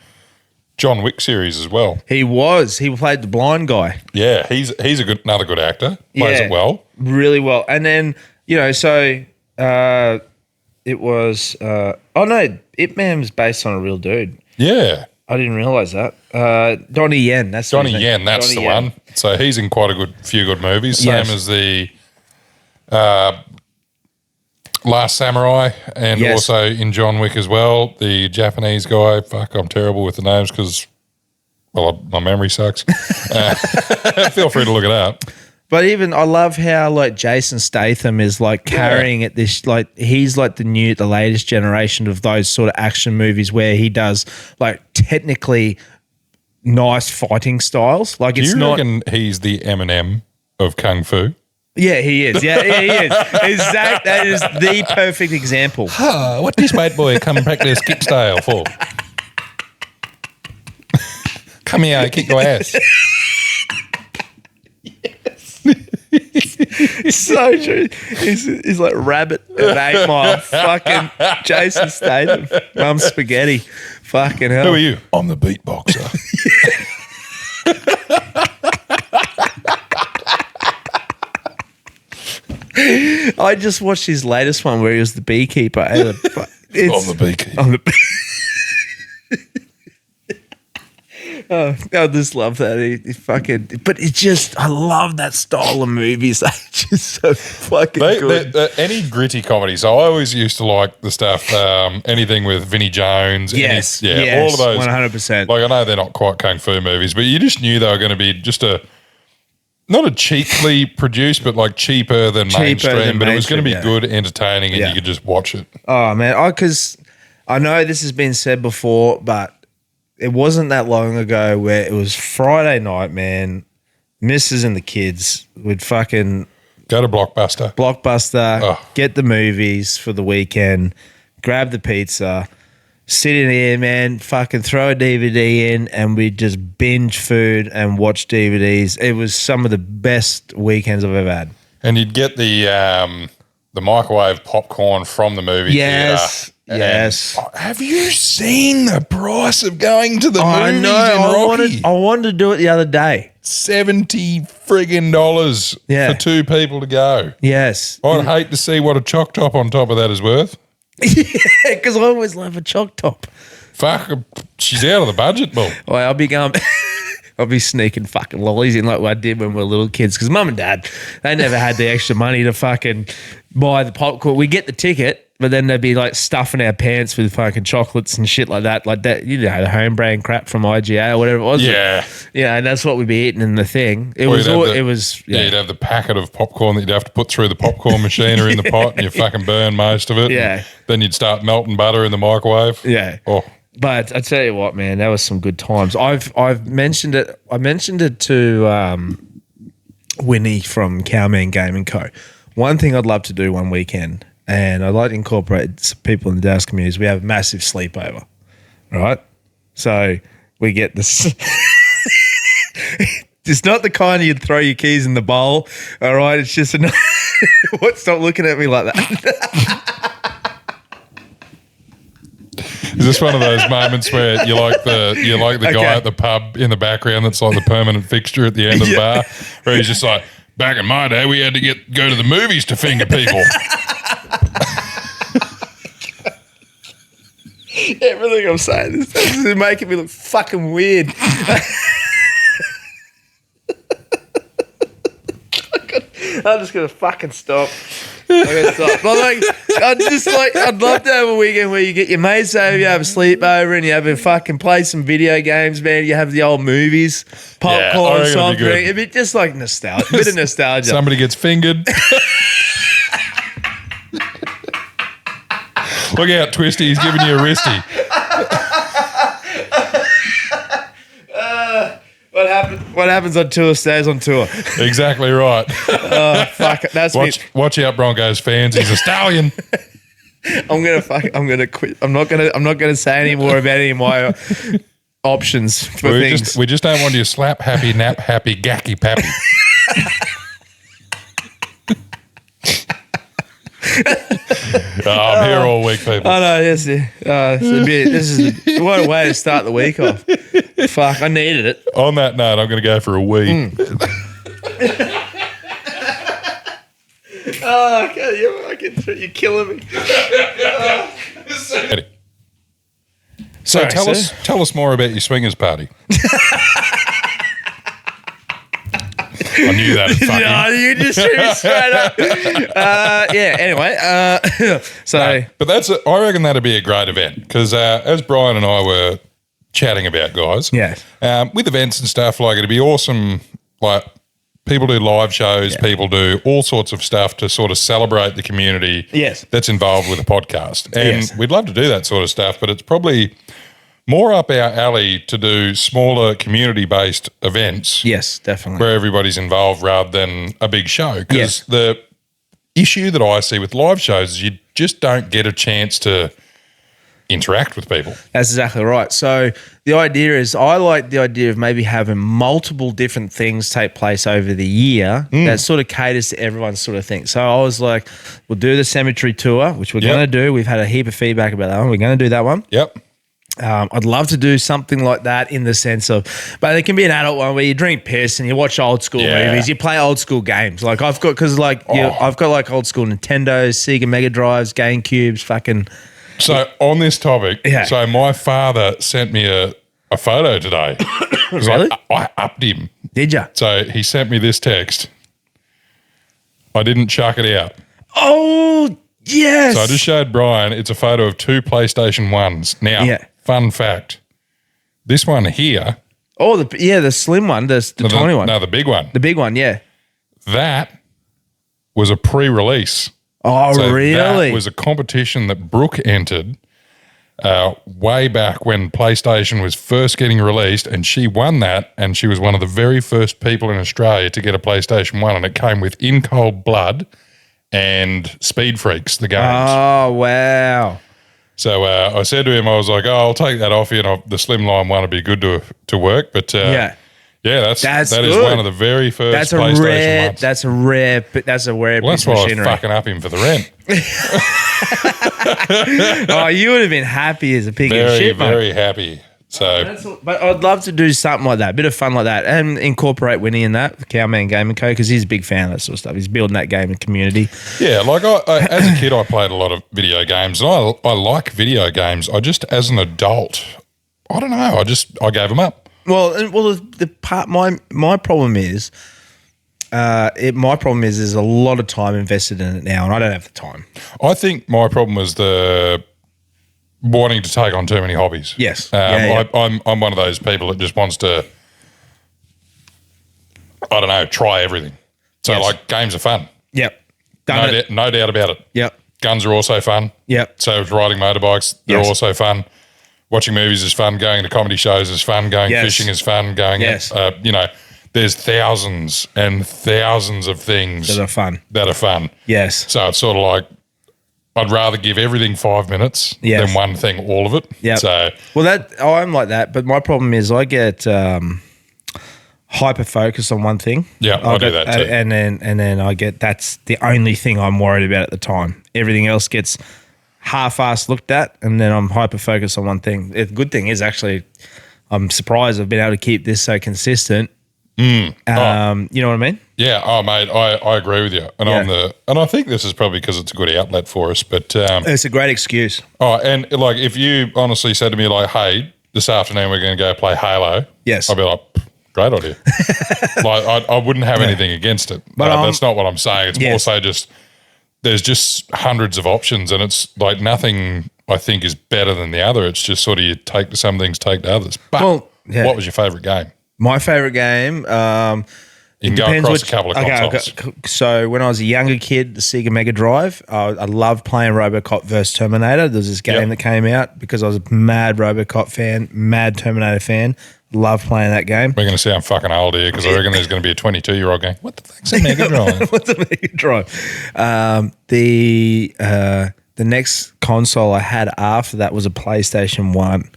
John Wick series as well. He was. He played the blind guy. Yeah, he's another good actor. Plays it well, really well. And then so it was. Ip Man was based on a real dude. Yeah. I didn't realize that. Donnie Yen. That's Donnie Yen. That's Donnie Yen. One. So he's in quite a few good movies. Same as the Last Samurai, and also in John Wick as well. The Japanese guy. Fuck, I'm terrible with the names because, my memory sucks. Feel free to look it up. But even I love how like Jason Statham is like carrying it. This like he's like the latest generation of those sort of action movies where he does like technically nice fighting styles. Like Do you reckon he's the Eminem of Kung Fu? Yeah, he is. Yeah, he is. Exactly. That is the perfect example. What this white boy come practice kick style for? Come here, I kick your ass. It's so true. He's like Rabbit at 8 Mile. Fucking Jason Statham. Mum Spaghetti. Fucking hell. Who are you? I'm the beatboxer. I just watched his latest one where he was the beekeeper. I'm the beekeeper. I'm the Oh, I just love that. He fucking, but it's just, I love that style of movies. They're just so fucking good. Any gritty comedy. So I always used to like the stuff, anything with Vinnie Jones. Yes. All of those. 100%. Like, I know they're not quite kung fu movies, but you just knew they were going to be just not a cheaply produced, but like cheaper than mainstream, but it was going to be good, entertaining, and you could just watch it. Oh, man. Because I know this has been said before, but it wasn't that long ago where it was Friday night, man. Missus and the kids would fucking go to Blockbuster, get the movies for the weekend, grab the pizza, sit in here, man, fucking throw a DVD in, and we'd just binge food and watch DVDs. It was some of the best weekends I've ever had. And you'd get the microwave popcorn from the movie theater. Yes. Have you seen the price of going to the movies in Rocky? I wanted to do it the other day. $70 friggin' for two people to go. Yes. I'd hate to see what a choc top on top of that is worth. Yeah, because I always love a choc top. Fuck, she's out of the budget, Bill. Well, I'll be going... I'll be sneaking fucking lollies in like I did when we were little kids, because Mum and Dad, they never had the extra money to fucking buy the popcorn. We get the ticket, but then they'd be like stuffing our pants with fucking chocolates and shit like that, you know, the home brand crap from IGA or whatever it was. Yeah. Yeah, and that's what we'd be eating in the thing. You'd have the packet of popcorn that you'd have to put through the popcorn machine or in the pot, and you fucking burn most of it. Yeah. Then you'd start melting butter in the microwave. Yeah. Oh. But I tell you what, man, that was some good times. I've mentioned it. I mentioned it to Winnie from Cowman Gaming Co. One thing I'd love to do one weekend, and I'd like to incorporate some people in the Deadass community, is we have a massive sleepover, right? So we get this. It's not the kind you'd throw your keys in the bowl, all right? It's just what? Stop looking at me like that. Is this one of those moments where you like the guy at the pub in the background that's like the permanent fixture at the end of the bar, where he's just like, back in my day, we had to go to the movies to finger people. Everything I'm saying this is making me look fucking weird. I'm just gonna fucking stop. I'd love to have a weekend where you get your mates over, you have a sleepover, and you have a fucking play some video games, man. You have the old movies, popcorn, soft drink. It'd be just like nostalgia, a bit of nostalgia. Somebody gets fingered. Look out, Twisty, he's giving you a wristy. What happens on tour stays on tour. Exactly right. Oh, fuck it. That's watch out, Broncos fans. He's a stallion. I'm gonna quit. I'm not gonna say any more about any of my options for things. We just don't want you to slap happy, nap happy, gacky pappy. I'm here all week, people. I know. Yes, this is what a way to start the week off. Fuck, I needed it. On that note, I'm going to go for a wee. Oh, God, you're killing me. So tell us more about your swingers party. I knew that. No, you just threw me straight up. Yeah. Anyway, but I reckon that'd be a great event, because as Brian and I were chatting about, guys, with events and stuff, like, it'd be awesome. Like, people do live shows, people do all sorts of stuff to sort of celebrate the community. That's involved with a podcast, and we'd love to do that sort of stuff, but it's probably more up our alley to do smaller community-based events. Yes, definitely. Where everybody's involved rather than a big show. Because the issue that I see with live shows is you just don't get a chance to interact with people. That's exactly right. So the idea is, I like the idea of maybe having multiple different things take place over the year that sort of caters to everyone's sort of thing. So I was like, we'll do the cemetery tour, which we're going to do. We've had a heap of feedback about that one. We're going to do that one. Yep. I'd love to do something like that in the sense of, but it can be an adult one where you drink piss and you watch old school movies, you play old school games. Like I've got, because like I've got like old school Nintendos, Sega Mega Drives, GameCubes, fucking. So on this topic, so my father sent me a photo today. Really? I upped him. Did ya? So he sent me this text. I didn't chuck it out. Oh, yes. So I just showed Brian, it's a photo of 2 PlayStation 1s. Now, fun fact, this one here. Oh, the slim one, the tiny one. No, the big one. The big one, yeah. That was a pre-release. Oh, So really? that was a competition that Brooke entered way back when PlayStation was first getting released, and she won that, and she was one of the very first people in Australia to get a PlayStation 1, and it came with In Cold Blood and Speed Freaks, the games. Oh, wow. So I said to him, I was like, oh, I'll take that off you, and the slimline one would be good to work, but that is good. one of the very first That's PlayStation ones. That's a rare piece of Well, that's why I was machinery. fucking up him for the rent. Oh, you would have been happy as a pig in shit, mate. Very happy. So But I'd love to do something like that, a bit of fun like that, and incorporate Winnie in that, the Cowman Gaming Co, because he's a big fan of that sort of stuff. He's building that gaming community. yeah, like I as a kid, I played a lot of video games, and I like video games. I just, as an adult, I don't know. I gave them up. Well, the part my problem is, there's a lot of time invested in it now, and I don't have the time. I think my problem was the wanting to take on too many hobbies. Yes. I'm one of those people that just wants to, I don't know, try everything. So like games are fun. Yep. No doubt about it. Yep. Guns are also fun. Yep. So is riding motorbikes, they're also fun. Watching movies is fun. Going to comedy shows is fun. Going fishing is fun. Going, there's thousands and thousands of things that are fun. Yes. So it's sort of like, I'd rather give everything 5 minutes than one thing, all of it. Yeah. So, I'm like that, but my problem is I get hyper focused on one thing. Yeah, I do that too. And then I get, that's the only thing I'm worried about at the time. Everything else gets half-assed looked at, and then I'm hyper focused on one thing. The good thing is actually, I'm surprised I've been able to keep this so consistent. You know what I mean? Yeah. Oh, mate, I agree with you. And and I think this is probably because it's a good outlet for us. But it's a great excuse. Oh, and like if you honestly said to me like, "Hey, this afternoon we're going to go play Halo," yes, I'd be like, "Great idea." Like I wouldn't have anything against it. But that's not what I'm saying. It's more so just there's just hundreds of options, and it's like nothing I think is better than the other. It's just sort of you take to some things, take to others. But what was your favourite game? My favourite game, you can go across a couple of consoles. So when I was a younger kid, the Sega Mega Drive, I loved playing RoboCop vs Terminator. There was this game that came out because I was a mad RoboCop fan, mad Terminator fan. Loved playing that game. We're going to sound fucking old here because I reckon there's going to be a 22-year-old going, what the fuck's a Mega Drive? What's a Mega Drive? The next console I had after that was a PlayStation 1.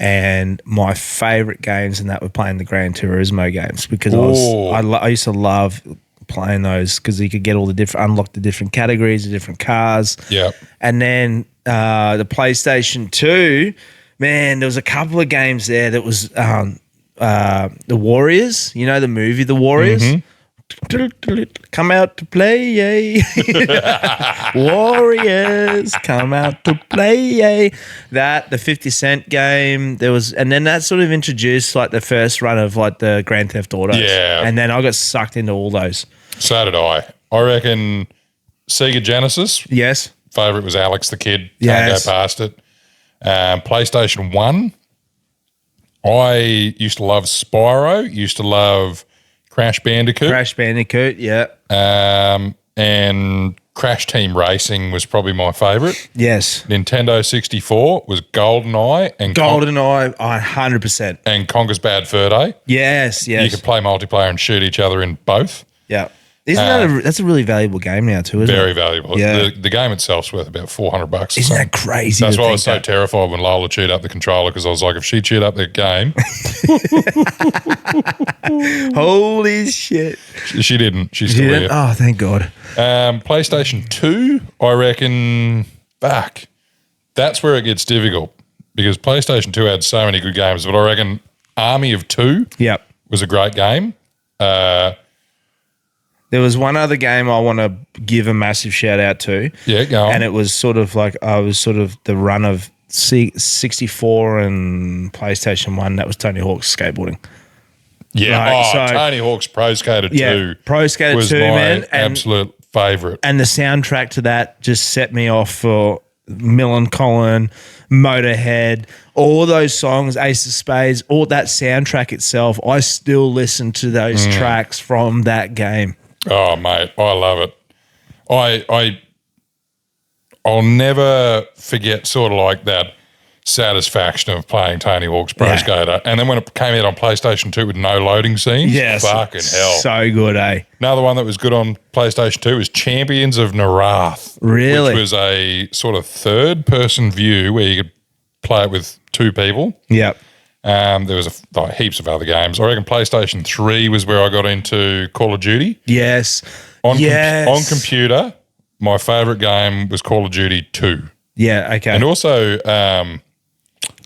And my favourite games in that were playing the Gran Turismo games because I used to love playing those because you could get all the unlock the different categories, the different cars. Yeah. And then the PlayStation 2, man, there was a couple of games there that was The Warriors, you know, the movie The Warriors. Mm-hmm. Come out to play, yay. Warriors, come out to play, yay. That, the 50 Cent game, there was, and then that sort of introduced like the first run of like the Grand Theft Autos. Yeah. And then I got sucked into all those. So did I. I reckon Sega Genesis. Yes. Favourite was Alex the Kid. Can't go past it. PlayStation 1. I used to love Spyro. Used to love Crash Bandicoot. Yeah. And Crash Team Racing was probably my favourite. Yes. Nintendo 64 was GoldenEye. And GoldenEye, 100%. And Conker's Bad Fur Day. Yes. You could play multiplayer and shoot each other in both. Yeah. Isn't that's a really valuable game now too, isn't Very it? valuable. Yeah. The game itself's worth about $400. Isn't that crazy? That's to why I think was so that? terrified when Lola chewed up the controller, because I was like, if she chewed up the game, Holy shit. she didn't. She's still here. Oh, thank God. PlayStation 2, I reckon, that's where it gets difficult, because PlayStation 2 had so many good games, but I reckon Army of Two was a great game. There was one other game I want to give a massive shout out to. Yeah, go on. And it was sort of like the run of 64 and PlayStation 1. That was Tony Hawk's skateboarding. Yeah, Tony Hawk's Pro Skater 2 Pro Skater was 2, my man. absolute favourite. And the soundtrack to that just set me off for Millencolin, Motorhead, all those songs, Ace of Spades, all that soundtrack itself. I still listen to those tracks from that game. Oh, mate, I love it. I'll never forget sort of like that satisfaction of playing Tony Hawk's Pro Skater. And then when it came out on PlayStation 2 with no loading scenes, fucking hell. So good, eh? Another one that was good on PlayStation 2 was Champions of Narath. Really? Which was a sort of third-person view where you could play it with two people. Yep. There was heaps of other games. I reckon PlayStation 3 was where I got into Call of Duty. Yes. On computer, my favourite game was Call of Duty 2. Yeah, okay. And also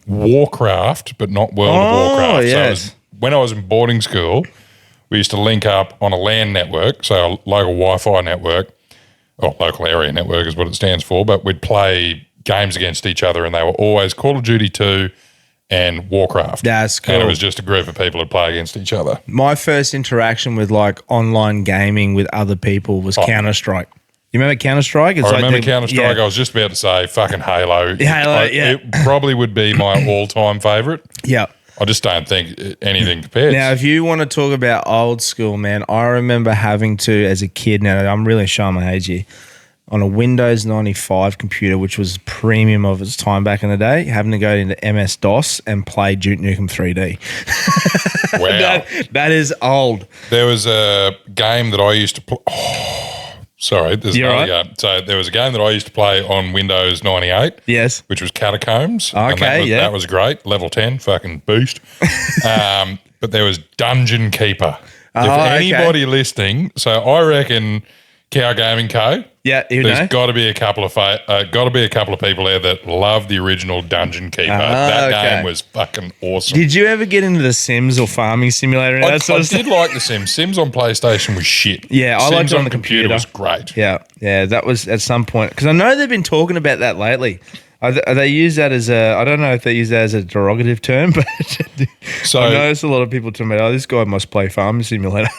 Warcraft, but not World of Warcraft. Yes. So when I was in boarding school, we used to link up on a LAN network, so a local Wi-Fi network, or local area network is what it stands for, but we'd play games against each other, and they were always Call of Duty 2 and Warcraft. That's cool. And it was just a group of people who'd play against each other. My first interaction with like online gaming with other people was Counter-Strike. You remember Counter-Strike? I remember Counter-Strike. I was just about to say fucking Halo. It probably would be my all-time favourite. Yeah. I just don't think anything compares. Now, if you want to talk about old school, man, I remember having to, as a kid, now I'm really showing my age here, on a Windows 95 computer, which was premium of its time back in the day, having to go into MS-DOS and play Duke Nukem 3D. Wow. That is old. There was a game that I used to play. Sorry, there's another game. So there was a game that I used to play on Windows 98. Yes. Which was Catacombs. Okay, That was great. Level 10, fucking boost. But there was Dungeon Keeper. If anybody listening, so I reckon Cow Gaming Co. Yeah, there's got to be a couple of people there that love the original Dungeon Keeper. That game was fucking awesome. Did you ever get into The Sims or Farming Simulator? I did like The Sims. Sims on PlayStation was shit. Yeah, I liked it on the computer. Was great. Yeah, that was at some point, because I know they've been talking about that lately. They use that as I don't know if they use that as a derogative term, but so, I noticed a lot of people talking about, this guy must play Farming Simulator.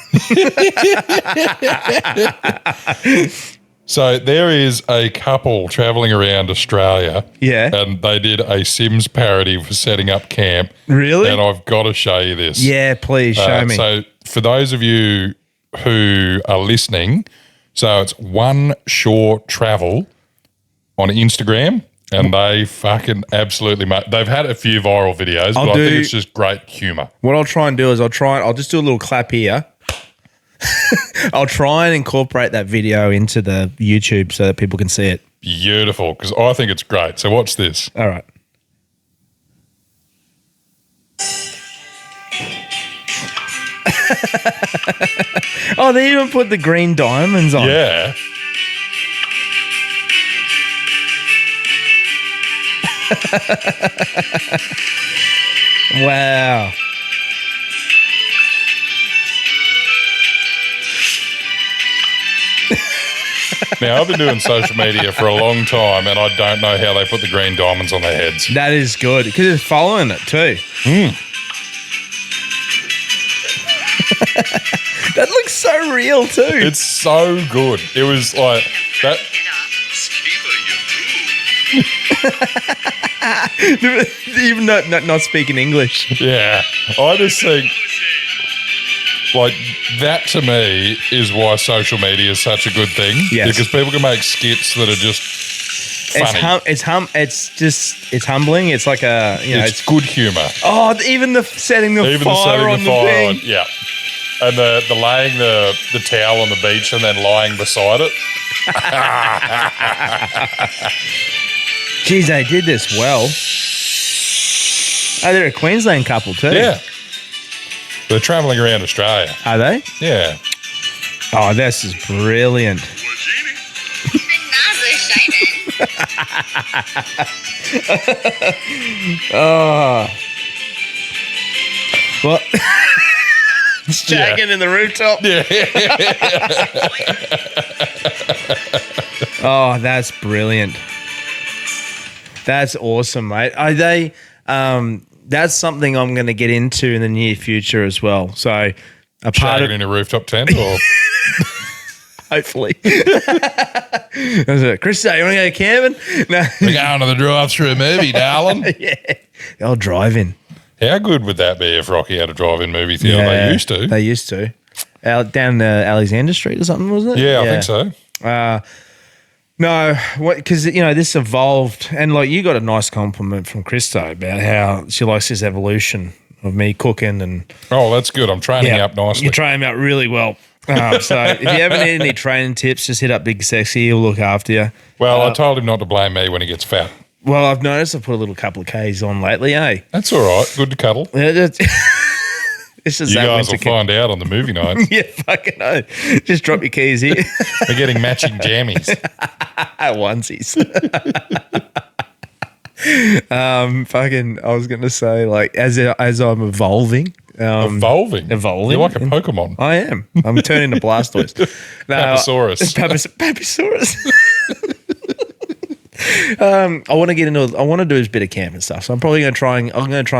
So there is a couple travelling around Australia. Yeah. And they did a Sims parody for setting up camp. Really? And I've got to show you this. Yeah, please show me. So for those of you who are listening, so it's One Shore Travel on Instagram. And they fucking absolutely they've had a few viral videos, but I think it's just great humour. What I'll try and do is I'll just do a little clap here. I'll try and incorporate that video into the YouTube so that people can see it. Beautiful, because I think it's great. So watch this. All right. Oh, they even put the green diamonds on. Yeah. Wow. Now, I've been doing social media for a long time, and I don't know how they put the green diamonds on their heads. That is good, because it's following it too. That looks so real too. It's so good. It was like that. Even not speaking English. Yeah. I just think, like, that to me is why social media is such a good thing. Yes. Because people can make skits that are just funny. It's humbling. It's like it's good humour. Oh, even the setting the fire on the thing. Yeah. And the laying the towel on the beach and then lying beside it. Geez, they did this well. Oh, they're a Queensland couple too. Yeah. They're travelling around Australia. Are they? Yeah. Oh, this is brilliant. Oh. What? It's shagging in the rooftop. Yeah. Oh, that's brilliant. That's awesome, mate. Are they? That's something I'm going to get into in the near future as well. So, a part Shagging of in a rooftop tent or... hopefully. Chris, you want to go camping? No. We're going to the drive-through movie, darling. Yeah. I'll drive in. How good would that be if Rocky had a drive-in movie theatre? They used to. They used to. Down Alexander Street or something, wasn't it? Yeah, I think so. No, because, this evolved. And, you got a nice compliment from Christo about how she likes this evolution of me cooking. And Oh, that's good. I'm training you up nicely. You train him out really well. So if you ever need any training tips, just hit up Big Sexy. He'll look after you. Well, I told him not to blame me when he gets fat. Well, I've noticed I've put a little couple of Ks on lately, eh? That's all right. Good to cuddle. It's just You that guys will winter find out on the movie night. Yeah, fucking no. Just drop your keys here. We're getting matching jammies. Onesies. I was going to say, as I'm evolving. Evolving? Evolving. You're like a Pokemon. I am. I'm turning to Blastoise. Papasaurus. Papasaurus. I want to get into. I want to do a bit of camping stuff. So I'm probably going to try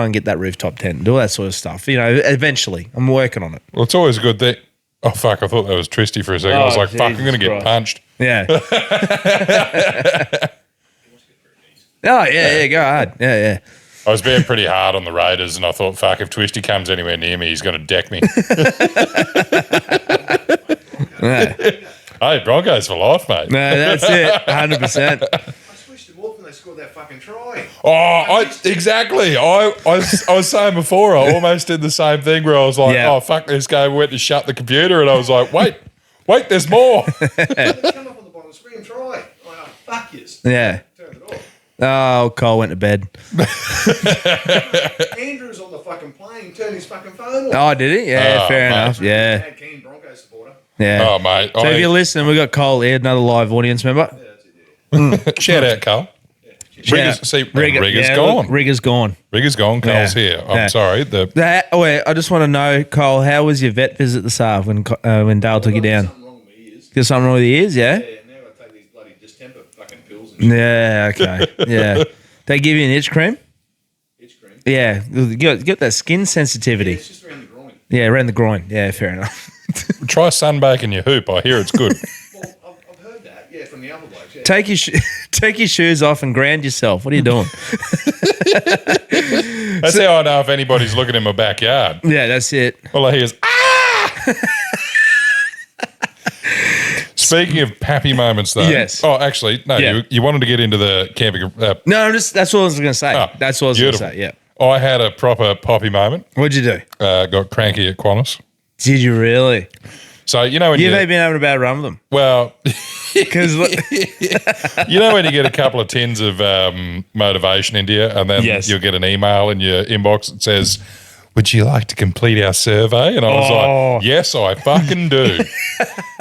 and get that rooftop tent and do all that sort of stuff. Eventually, I'm working on it. Well, it's always good that. Oh fuck! I thought that was Twisty for a second. I was like, "Fuck! I'm going to get punched." Yeah. Oh yeah. Go hard. Yeah. I was being pretty hard on the Raiders, and I thought, "Fuck! If Twisty comes anywhere near me, he's going to deck me." Yeah. Hey, Broncos for life, mate. No, that's it. 100%. Switched them off and they scored that fucking try. Exactly. I was saying before, I almost did the same thing where I was like, "Oh fuck this game!" Went to shut the computer, and I was like, "Wait, there's more." They come up on the bottom screen, try. I'm like, oh, fuck yes. Yeah. Turned it off. Oh, Cole went to bed. Andrew's on the fucking plane, turned his fucking phone off. Oh, did he? Yeah, fair mate. enough. Yeah. Mad keen Broncos supporter. Yeah. Oh mate. So if you're listening, we got Cole here, another live audience member. Yeah, that's it, yeah. Shout out, Carl. Rigger's gone. Rigger's gone. Rigger's gone. Carl's here. I'm sorry. I just want to know, Cole, how was your vet visit this half when Dale took you down? Something wrong with my ears. Got something wrong with your ears, yeah? Yeah, now I take these bloody distemper fucking pills and shit. Yeah, okay. Yeah. They give you an itch cream? Itch cream. Yeah. You got that skin sensitivity. It's just around the groin. Yeah, around the groin. Yeah, fair enough. Try sunbaking your hoop. I hear it's good. Well, I've heard that, yeah, from the other blokes, yeah. Take your shoes off and ground yourself. What are you doing? That's how I know if anybody's looking in my backyard. Yeah, that's it. All I hear is, ah! Speaking of Pappy moments, though. Yes. Oh, actually, no, Yeah. you wanted to get into the camping. No, that's what I was going to say. Oh, That's what I was going to beautiful. say, yeah. I had a proper Poppy moment. What'd you do? Got cranky at Qantas. Did you really? So, you know when You've been having a bad run with them. Well, Because you know when you get a couple of tins of motivation into you and then Yes. you'll get an email in your inbox that says, "Would you like to complete our survey?" And I was like, "Yes, I fucking do."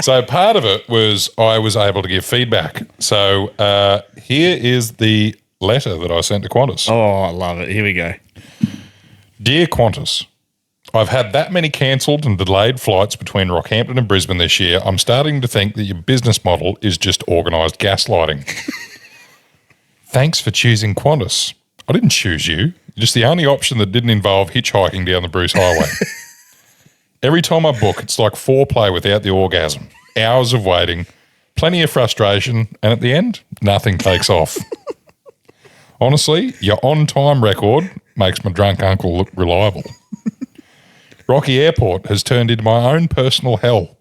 So part of it was I was able to give feedback. So here is the letter that I sent to Qantas. I love it. Here we go. Dear Qantas, I've had that many cancelled and delayed flights between Rockhampton and Brisbane this year. I'm starting to think that your business model is just organised gaslighting. Thanks for choosing Qantas. I didn't choose you. You're just the only option that didn't involve hitchhiking down the Bruce Highway. Every time I book, it's like foreplay without the orgasm. Hours of waiting, plenty of frustration, and at the end, nothing takes off. Honestly, your on-time record makes my drunk uncle look reliable. Rocky Airport has turned into my own personal hell.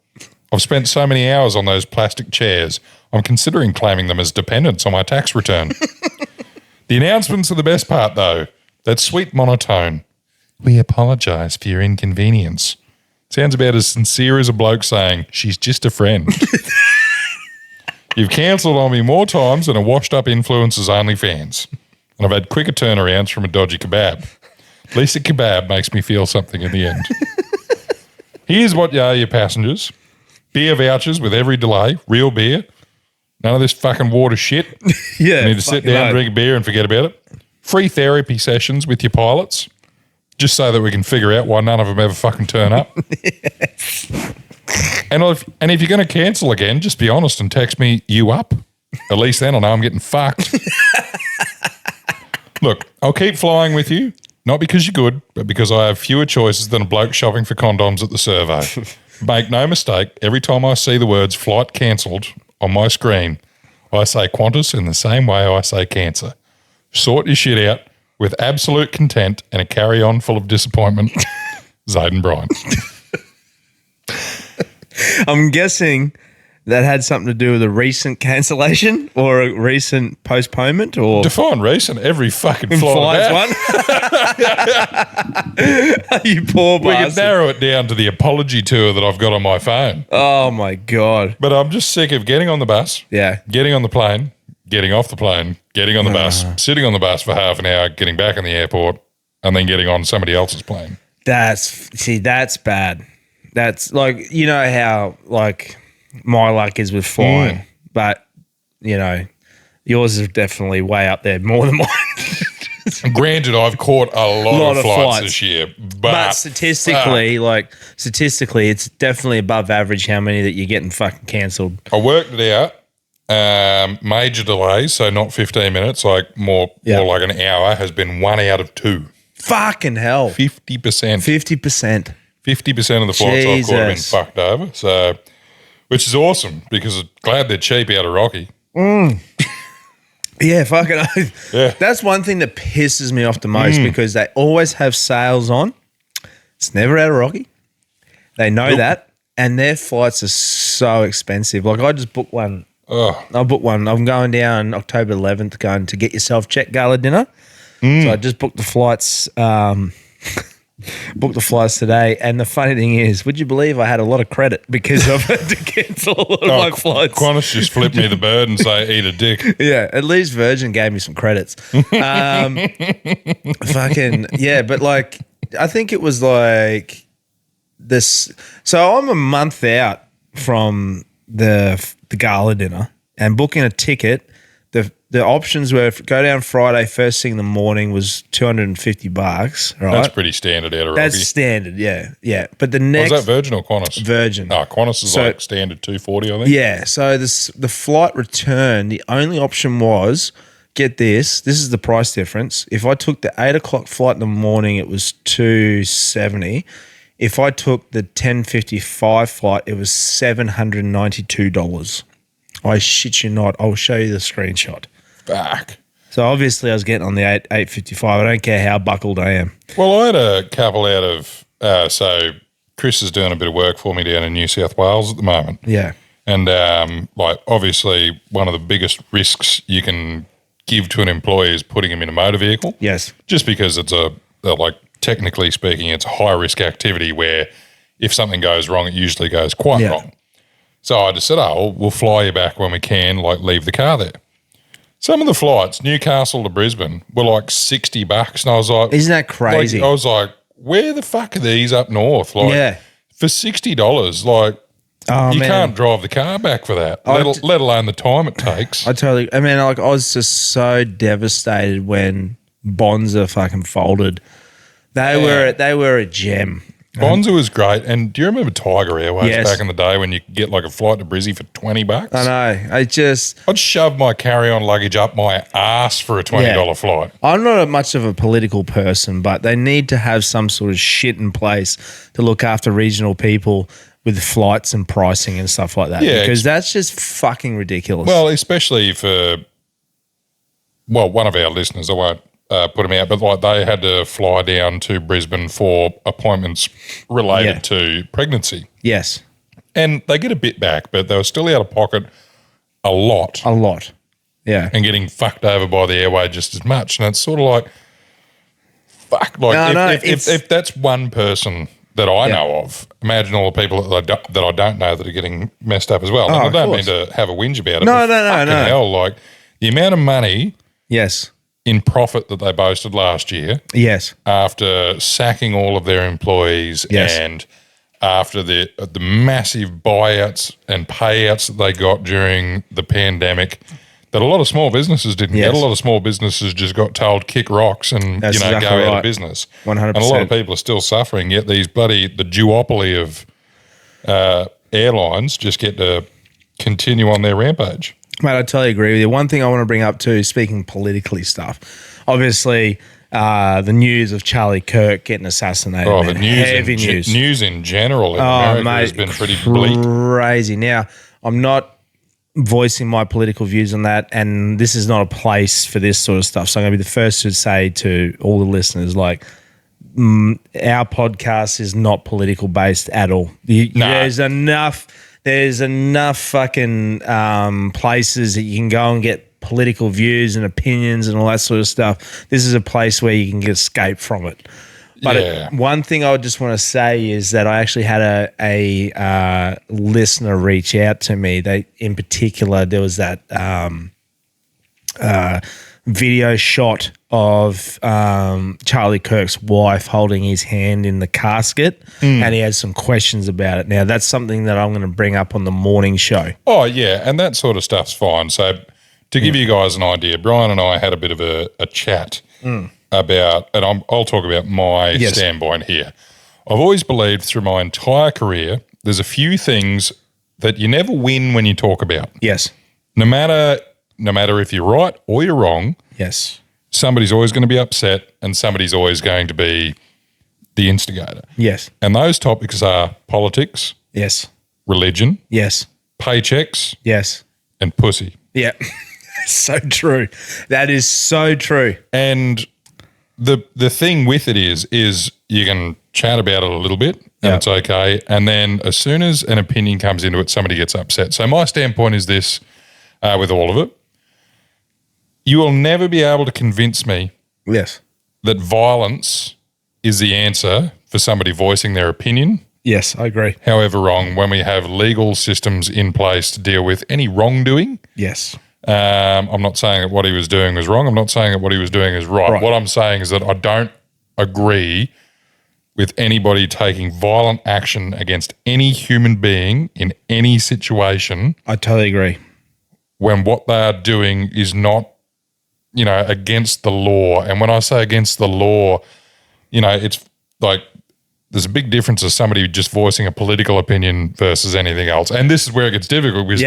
I've spent so many hours on those plastic chairs, I'm considering claiming them as dependents on my tax return. The announcements are the best part, though. That sweet monotone. We apologise for your inconvenience. Sounds about as sincere as a bloke saying, she's just a friend. You've cancelled on me more times than a washed-up influencer's OnlyFans. And I've had quicker turnarounds from a dodgy kebab. At least a kebab makes me feel something in the end. Here's what you owe your passengers. Beer vouchers with every delay. Real beer. None of this fucking water shit. Yeah. You need to sit down, drink a beer and forget about it. Free therapy sessions with your pilots. Just so that we can figure out why none of them ever fucking turn up. And if you're going to cancel again, just be honest and text me you up. At least then I'll know I'm getting fucked. Look, I'll keep flying with you, not because you're good, but because I have fewer choices than a bloke shopping for condoms at the survey. Make no mistake, every time I see the words flight cancelled on my screen, I say Qantas in the same way I say cancer. Sort your shit out with absolute content and a carry-on full of disappointment. Zayd and Brian. I'm guessing that had something to do with a recent cancellation or a recent postponement, or Define recent. Every fucking flight. one. You poor We can bastard. narrow it down to the apology tour that I've got on my phone. Oh my God. But I'm just sick of getting on the bus, Yeah. getting on the plane, getting off the plane, getting on the bus, sitting on the bus for half an hour, getting back in the airport, and then getting on somebody else's plane. That's bad. That's like, you know how like my luck is with flying, but you know, yours is definitely way up there more than mine. Granted, I've caught a lot of flights this year, But statistically, it's definitely above average how many that you're getting fucking cancelled. I worked it out. Major delays, so not 15 minutes, like more like an hour, has been 1 out of 2. Fucking hell. 50%. 50%. 50% of the flights I've caught have been Jesus. fucked over. So, which is awesome because I'm glad they're cheap out of Rocky. Yeah, fucking oath. Yeah. That's one thing that pisses me off the most because they always have sales on. It's never out of Rocky. They know that, and their flights are so expensive. Like I just booked one. Oh, I booked one. I'm going down October 11th going to get yourself checked gala dinner. So I just booked the flights. Booked the flights today, and the funny thing is, would you believe I had a lot of credit because I've had to cancel a lot of my flights? Qantas just flipped me the bird and say, eat a dick. Yeah, at least Virgin gave me some credits. Fucking yeah, but like I think it was like this. So I'm a month out from the gala dinner and booking a ticket. The options were go down Friday first thing in the morning was $250, right? That's pretty standard out of Rocky. That's standard, yeah. But the Was next that Virgin or Qantas? Virgin. No, Qantas is like standard 240, I think. Yeah, so the flight return, the only option was, get this is the price difference. If I took the 8 o'clock flight in the morning, it was $270. If I took the 10:55 flight, it was $792. I shit you not. I'll show you the screenshot. Fuck. So obviously I was getting on the 8:55. I don't care how buckled I am. Well, I had a couple out of, so Chris is doing a bit of work for me down in New South Wales at the moment. Yeah. And like obviously one of the biggest risks you can give to an employee is putting him in a motor vehicle. Yes. Just because it's like technically speaking, it's a high risk activity where if something goes wrong, it usually goes quite wrong. So I just said, we'll fly you back when we can, like leave the car there. Some of the flights, Newcastle to Brisbane, were like $60. And I was like, Isn't that crazy? I was like, where the fuck are these up north? Like, for $60, like, you can't drive the car back for that, let alone the time it takes. I was just so devastated when Bonza fucking folded. They were a gem. Bonza was great. And do you remember Tiger Airways Yes. back in the day when you could get like a flight to Brizzy for $20? I know. I'd shove my carry-on luggage up my ass for a $20 flight. I'm not much of a political person, but they need to have some sort of shit in place to look after regional people with flights and pricing and stuff like that. Yeah, because that's just fucking ridiculous. Well, especially for, one of our listeners, I won't put them out, but like they had to fly down to Brisbane for appointments related to pregnancy. Yes. And they get a bit back, but they were still out of pocket a lot. A lot. Yeah. And getting fucked over by the airway just as much. And it's sort of like, fuck, like if that's one person that I know of. Imagine all the people that I don't know that are getting messed up as well. And I don't mean to have a whinge about it. No. Hell, like the amount of money Yes. in profit that they boasted last year Yes. after sacking all of their employees Yes. and after the massive buyouts and payouts that they got during the pandemic that a lot of small businesses didn't get. A lot of small businesses just got told kick rocks and That's go exactly out right. of business. 100%. And a lot of people are still suffering, yet the duopoly of airlines just get to continue on their rampage. Mate, I totally agree with you. One thing I want to bring up too, speaking politically stuff, obviously the news of Charlie Kirk getting assassinated. Oh, man. the news Heavy news. News in general in America has been pretty bleak. Crazy. Now, I'm not voicing my political views on that, and this is not a place for this sort of stuff. So I'm going to be the first to say to all the listeners, like, our podcast is not political based at all. There's enough fucking places that you can go and get political views and opinions and all that sort of stuff. This is a place where you can get escape from it. But one thing I would just want to say is that I actually had a listener reach out to me. They, in particular, there was that video shot of Charlie Kirk's wife holding his hand in the casket, and he had some questions about it. Now, that's something that I'm going to bring up on the morning show. Oh, yeah, and that sort of stuff's fine. So to give you guys an idea, Brian and I had a bit of a chat about, and I'll talk about my standpoint here. I've always believed through my entire career there's a few things that you never win when you talk about. Yes. No matter if you're right or you're wrong, Yes. somebody's always going to be upset and somebody's always going to be the instigator. Yes. And those topics are politics, Yes. religion, Yes. paychecks, Yes. and pussy. Yeah. So true. That is so true. And the thing with it is you can chat about it a little bit and it's okay. And then as soon as an opinion comes into it, somebody gets upset. So my standpoint is this with all of it. You will never be able to convince me that violence is the answer for somebody voicing their opinion. Yes, I agree. However wrong, when we have legal systems in place to deal with any wrongdoing. Yes. I'm not saying that what he was doing was wrong. I'm not saying that what he was doing is right. What I'm saying is that I don't agree with anybody taking violent action against any human being in any situation. I totally agree. When what they are doing is not, against the law. And when I say against the law, it's like there's a big difference of somebody just voicing a political opinion versus anything else. And this is where it gets difficult because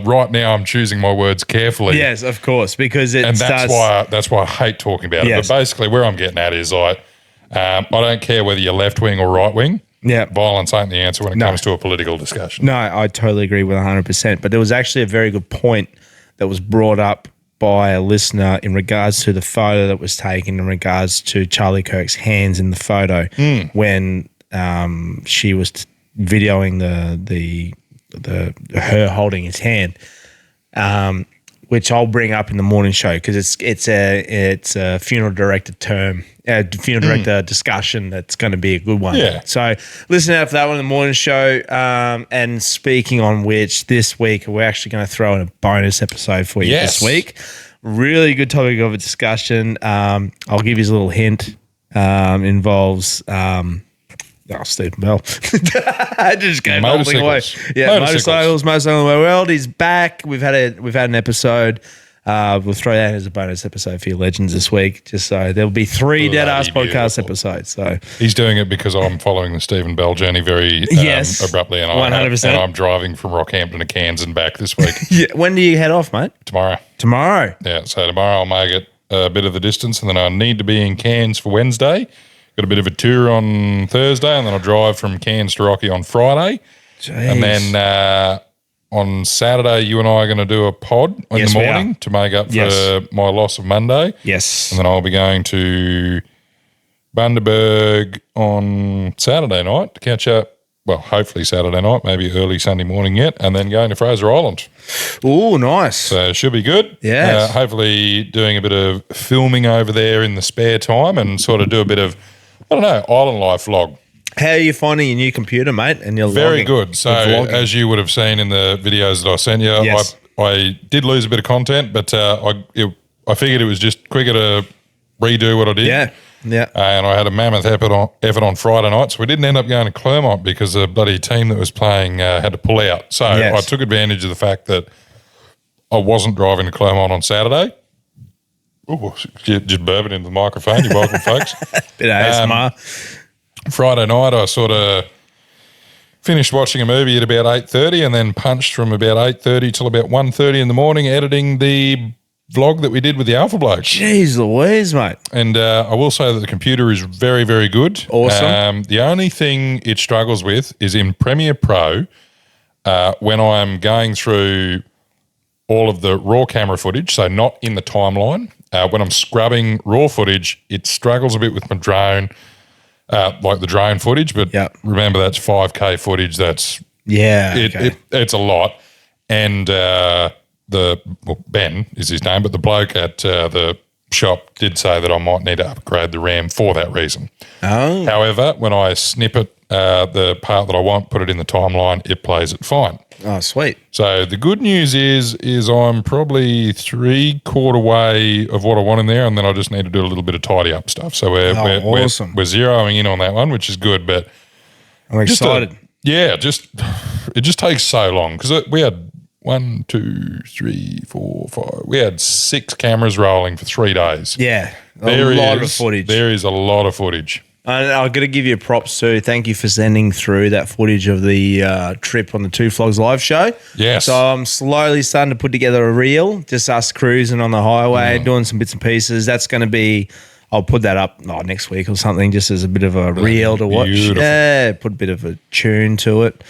right now I'm choosing my words carefully. Yes, of course, because that's why I hate talking about it. But basically where I'm getting at is like, I don't care whether you're left wing or right wing. Yeah. Violence ain't the answer when it comes to a political discussion. No, I totally agree with 100%. But there was actually a very good point that was brought up by a listener in regards to the photo that was taken in regards to Charlie Kirk's hands in the photo when she was videoing her holding his hand, which I'll bring up in the morning show because it's a funeral director discussion that's going to be a good one. Yeah. So listen out for that one in the morning show. And speaking on which, this week we're actually going to throw in a bonus episode for you this week. Really good topic of a discussion. I'll give you a little hint. Involves Stephen Bell. I just gave the whole thing away. Yeah, motorcycles, most of the world. He's back. We've had an episode. We'll throw that as a bonus episode for your legends this week. Just so there'll be 3 Deadass Podcast episodes. So he's doing it because I'm following the Stephen Bell journey very abruptly, and 100%. And I'm driving from Rockhampton to Cairns and back this week. When do you head off, mate? Tomorrow. Yeah, so tomorrow I'll make it a bit of the distance, and then I need to be in Cairns for Wednesday. Got a bit of a tour on Thursday, and then I'll drive from Cairns to Rocky on Friday. Jeez. And then on Saturday, you and I are going to do a pod in the morning to make up for my loss of Monday. Yes. And then I'll be going to Bundaberg on Saturday night to catch up. Well, hopefully Saturday night, maybe early Sunday morning yet, and then going to Fraser Island. Oh, nice. So it should be good. Yes. Hopefully doing a bit of filming over there in the spare time and sort of do a bit of, island life vlog. How are you finding your new computer, mate? And your Very vlogging? good. So, Vlogging. as you would have seen in the videos that I sent you, Yes. I did lose a bit of content, but I figured it was just quicker to redo what I did. Yeah. And I had a mammoth effort on Friday night, so we didn't end up going to Clermont because the bloody team that was playing had to pull out. So Yes. I took advantage of the fact that I wasn't driving to Clermont on Saturday. Ooh, just burping into the microphone. You're welcome, folks. Bit of ASMR. Friday night, I sort of finished watching a movie at about 8:30 and then punched from about 8:30 till about 1:30 in the morning editing the vlog that we did with the Alpha Blokes. Jeez Louise, mate. And I will say that the computer is very, very good. Awesome. The only thing it struggles with is in Premiere Pro, when I'm going through all of the raw camera footage, so not in the timeline, when I'm scrubbing raw footage, it struggles a bit with my drone, like the drone footage. But Yep. remember, that's 5K footage. That's Yeah. it's a lot. And Ben is his name, but the bloke at the shop did say that I might need to upgrade the RAM for that reason. Oh. However, when I snip it, the part that I want, put it in the timeline, it plays it fine. Oh, sweet. So the good news is I'm probably 3/4 way of what I want in there, and then I just need to do a little bit of tidy up stuff. So we're awesome. we're zeroing in on that one, which is good. But I'm just excited. it just takes so long because we had 1, 2, 3, 4, 5. We had 6 cameras rolling for 3 days. Yeah. A lot of footage. There is a lot of footage. And I've got to give you props too. Thank you for sending through that footage of the trip on the Two Flogs live show. Yes. So I'm slowly starting to put together a reel, just us cruising on the highway, doing some bits and pieces. That's going to be, I'll put that up next week or something, just as a bit of a reel to watch. Beautiful. Yeah, put a bit of a tune to it.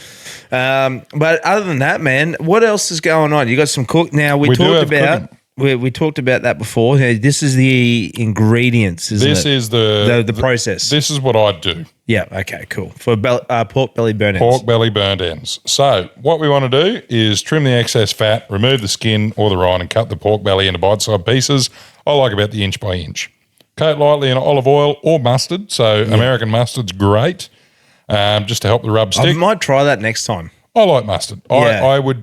But other than that, man, what else is going on? You got some cook now. We We do talked have about. cooking. We talked about that before. Hey, this is the ingredients, isn't This it? is the process. This is what I do. Yeah. Okay. Cool. For pork belly burn ends. Pork belly burned ends. So what we want to do is trim the excess fat, remove the skin or the rind, and cut the pork belly into bite-sized pieces. I like about the inch by inch. Coat lightly in olive oil or mustard. So American mustard's great, just to help the rub I stick. might try that next time. I like mustard. Yeah.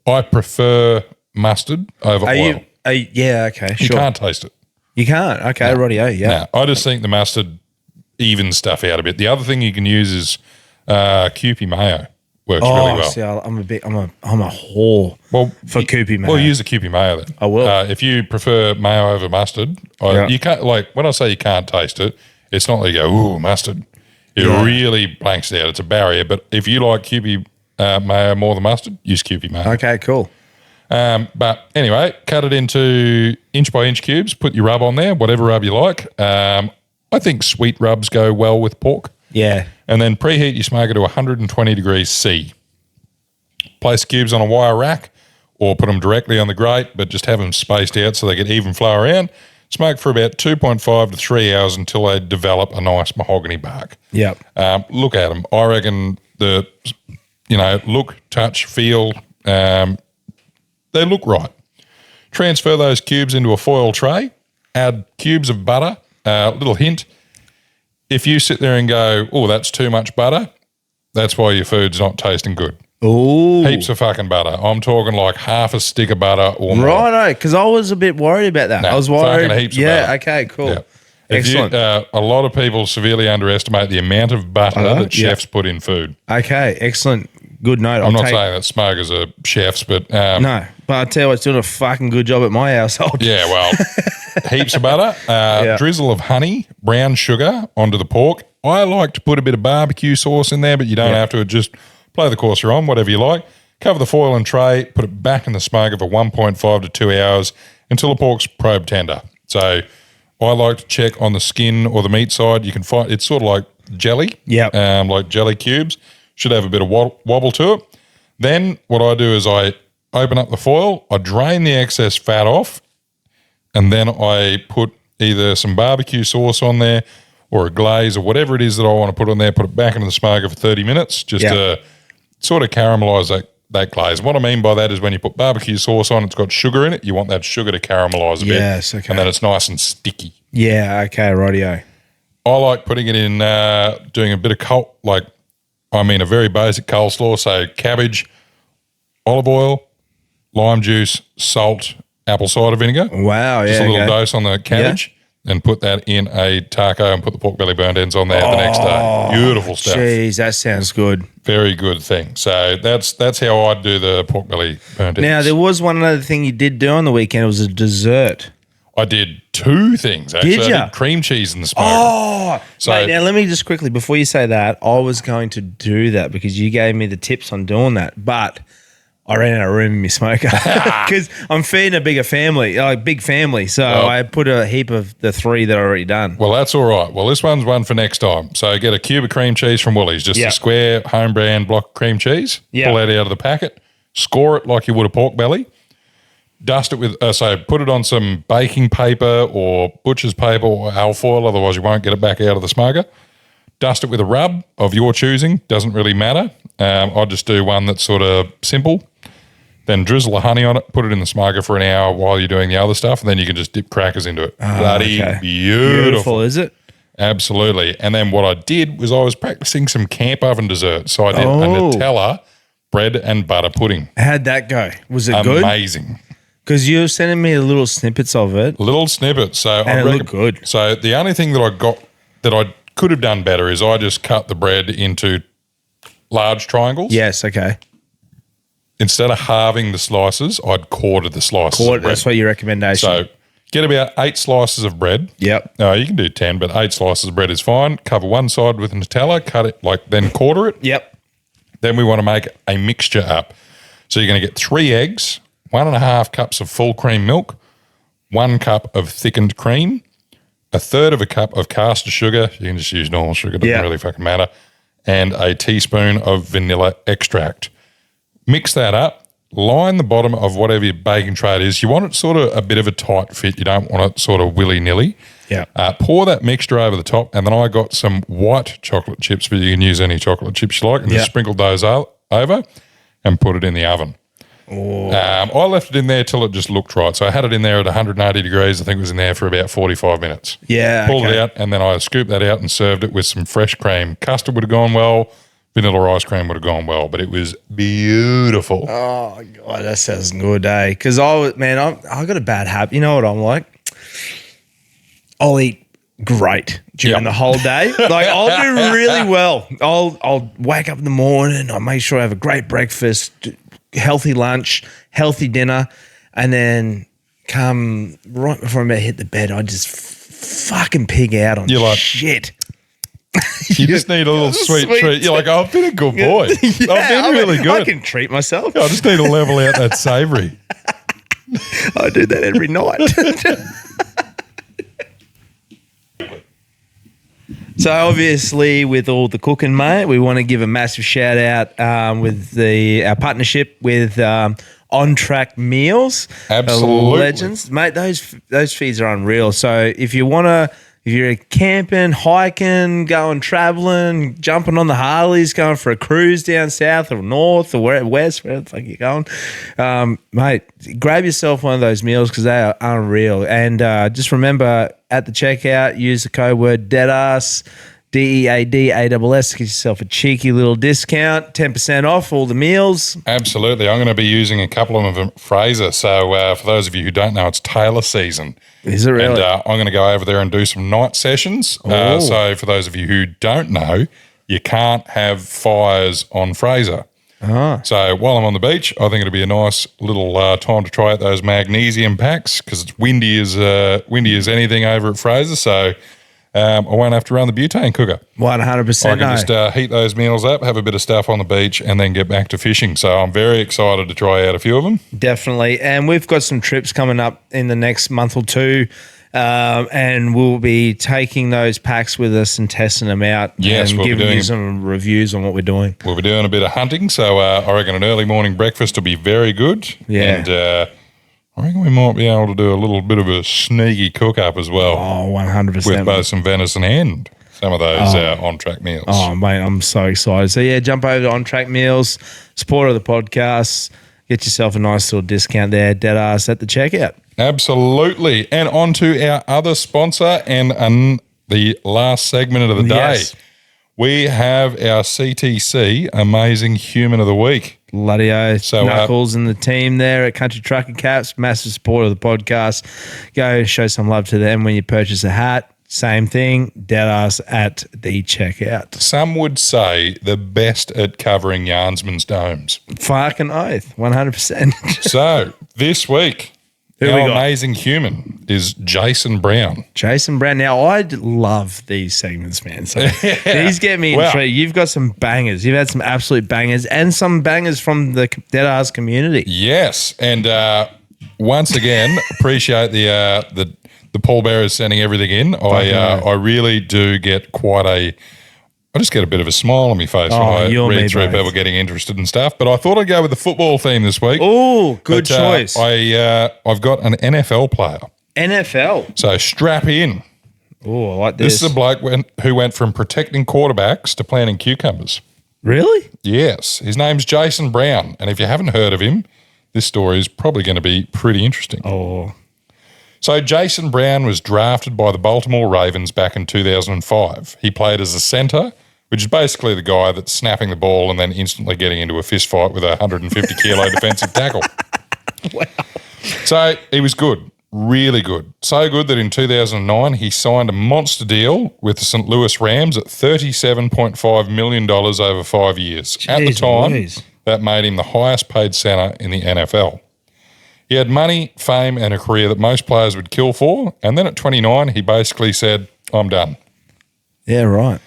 I prefer mustard over oil. Yeah. Okay. You Sure. can't taste it. You can't. Okay. Rightio. Yeah. No, I just think the mustard evens stuff out a bit. The other thing you can use is Kewpie mayo. Works really well. See, I'm a whore for Kewpie mayo. Well, use the Kewpie mayo then. I will. If you prefer mayo over mustard, you can't, like, when I say you can't taste it, it's not like you go, ooh, mustard. It really blanks it out. It's a barrier. But if you like Kewpie mayo more than mustard, use Kewpie mayo. Okay. Cool. But anyway, cut it into inch by inch cubes. Put your rub on there, whatever rub you like. I think sweet rubs go well with pork. Yeah. And then preheat your smoker to 120 degrees C. Place cubes on a wire rack or put them directly on the grate, but just have them spaced out so they get even flow around. Smoke for about 2.5 to 3 hours until they develop a nice mahogany bark. Yep. Look at them. I reckon look, touch, feel, they look right. Transfer those cubes into a foil tray. Add cubes of butter. Little hint, if you sit there and go, oh, that's too much butter, that's why your food's not tasting good. Ooh. Heaps of fucking butter. I'm talking like half a stick of butter or more. Righto, because I was a bit worried about that. No, I was worried. fucking heaps of yeah. butter. Okay. Cool. Yeah. Excellent. A lot of people severely underestimate the amount of butter that chefs put in food. Okay. Excellent. Good note. I'm not saying that smokers are chefs, but No, but I tell you, it's doing a fucking good job at my household. yeah, well, heaps of butter, drizzle of honey, brown sugar onto the pork. I like to put a bit of barbecue sauce in there, but you don't have to. Just play the course you're on, whatever you like. Cover the foil and tray, put it back in the smoker for 1.5 to 2 hours until the pork's probe tender. So I like to check on the skin or the meat side. You can find it's sort of like jelly, like jelly cubes. Should have a bit of wobble to it. Then what I do is I open up the foil, I drain the excess fat off, and then I put either some barbecue sauce on there or a glaze or whatever it is that I want to put on there, put it back into the smoker for 30 minutes just to sort of caramelise that glaze. What I mean by that is when you put barbecue sauce on, it's got sugar in it. You want that sugar to caramelise a bit. Yes, okay. And then it's nice and sticky. Yeah, okay, rightio. I like putting it in, doing a bit of a very basic coleslaw. So cabbage, olive oil, lime juice, salt, apple cider vinegar. Wow, Just yeah, a little okay. dose on the cabbage and put that in a taco and put the pork belly burnt ends on there the next day. Beautiful stuff. Jeez, that sounds good. Very good thing. So that's how I do the pork belly burnt ends. Now, there was one other thing you did do on the weekend. It was a dessert. I did 2 things, actually. Did ya? I did cream cheese in the smoke. Oh, So- mate, now let me just quickly, before you say that, I was going to do that because you gave me the tips on doing that, but I ran out of room in my smoker because I'm feeding a big family. So Well- I put a heap of the 3 that I already done. Well, that's all right. Well, this one's one for next time. So get a cube of cream cheese from Woolies, just Yeah. a square home brand block of cream cheese. Yeah. Pull that out of the packet. Score it like you would a pork belly. Dust it with, put it on some baking paper or butcher's paper or alfoil, otherwise you won't get it back out of the smoker. Dust it with a rub of your choosing, doesn't really matter. I just do one that's sort of simple. Then drizzle the honey on it, put it in the smoker for an hour while you're doing the other stuff, and then you can just dip crackers into it. Bloody okay. beautiful. Is it? Absolutely. And then what I did was I was practicing some camp oven desserts. So I did a Nutella bread and butter pudding. How'd that go? Was it good? Amazing. Because you were sending me little snippets of it. Little snippets. So And it looked good. So the only thing that I got that I could have done better is I just cut the bread into large triangles. Yes, okay. Instead of halving the slices, I'd quartered the slices. of bread. That's what your recommendation. So get about 8 slices of bread. Yep. No, you can do 10, but 8 slices of bread is fine. Cover one side with Nutella, cut it then quarter it. Yep. Then we want to make a mixture up. So you're going to get 3 eggs, 1.5 cups of full cream milk, 1 cup of thickened cream, 1/3 of a cup of caster sugar. You can just use normal sugar, doesn't really fucking matter, and a teaspoon of vanilla extract. Mix that up. Line the bottom of whatever your baking tray it is. You want it sort of a bit of a tight fit. You don't want it sort of willy-nilly. Yeah. Pour that mixture over the top, and then I got some white chocolate chips, but you can use any chocolate chips you like, and just sprinkled those over and put it in the oven. I left it in there till it just looked right. So I had it in there at 180 degrees. I think it was in there for about 45 minutes. Yeah. Pulled it out, and then I scooped that out and served it with some fresh cream. Custard would have gone well. Vanilla ice cream would have gone well, but it was beautiful. Oh, God, that sounds good, eh? Because I got a bad habit. You know what I'm like? I'll eat great during the whole day. Like, I'll do really well. I'll wake up in the morning. I'll make sure I have a great breakfast, healthy lunch, healthy dinner, and then come right before I'm about to hit the bed, I just fucking pig out on shit. You just need a little sweet treat. You're like, oh, I've been a good boy. I've been really good. I can treat myself. I just need to level out that savoury. I do that every night. So obviously, with all the cooking, mate, we want to give a massive shout out with our partnership with On Track Meals. Absolutely. Legends, mate. Those feeds are unreal. So if you're camping, hiking, going traveling, jumping on the Harleys, going for a cruise down south or north or west, wherever the fuck you're going, mate, grab yourself one of those meals because they are unreal. And just remember, at the checkout, use the code word Deadass, DEADASS, to get yourself a cheeky little discount, 10% off all the meals. Absolutely. I'm going to be using a couple of them from Fraser. So for those of you who don't know, it's Taylor season. Is it really? And I'm going to go over there and do some night sessions. So for those of you who don't know, you can't have fires on Fraser. So while I'm on the beach, I think it'll be a nice little time to try out those magnesium packs because it's windy as anything over at Fraser. So I won't have to run the butane cooker. 100%. I can just heat those meals up, have a bit of stuff on the beach, and then get back to fishing. So I'm very excited to try out a few of them. Definitely. And we've got some trips coming up in the next month or two. And we'll be taking those packs with us and testing them out and giving you some reviews on what we're doing. We'll be doing a bit of hunting. So I reckon an early morning breakfast will be very good. Yeah. And I reckon we might be able to do a little bit of a sneaky cook-up as well. Oh, 100%. With both some venison and some of those on-track meals. Oh, mate, I'm so excited. So, yeah, jump over to On Track Meals, supporter of the podcast, get yourself a nice little discount there, Deadass at the checkout. Absolutely. And on to our other sponsor and the last segment of the day. Yes. We have our CTC Amazing Human of the Week. Bloody oath. So, Knuckles and the team there at Country Trucking Caps, massive supporter of the podcast. Go show some love to them when you purchase a hat. Same thing, Deadass at the checkout. Some would say the best at covering yarnsman's domes. Fucking oath, 100%. So this week, Who we our got? amazing human is Jason Brown. Jason Brown. Now, I love these segments, man. So these get me Well- intrigued. You've got some bangers. You've had some absolute bangers and some bangers from the Deadass community. Yes, and once again, appreciate the pallbearers sending everything in. I really do get I just get a bit of a smile on my face when I you and me read through both. people getting interested and stuff. But I thought I'd go with the football theme this week. Oh, good But, choice. I've got an NFL player, NFL. so strap in. Oh, I like This this. is a bloke who went from protecting quarterbacks to planting cucumbers. Really? Yes, his name's Jason Brown, and if you haven't heard of him, this story is probably going to be pretty interesting. Oh, So Jason Brown was drafted by the Baltimore Ravens back in 2005. He played as a centre, which is basically the guy that's snapping the ball and then instantly getting into a fist fight with a 150-kilo defensive tackle. wow. So he was good, really good. So good that in 2009 he signed a monster deal with the St. Louis Rams at $37.5 million over 5 years. At the Jeez time, Louise. that made him the highest paid centre in the NFL. He had money, fame, and a career that most players would kill for. And then at 29, he basically said, I'm done. Yeah, right.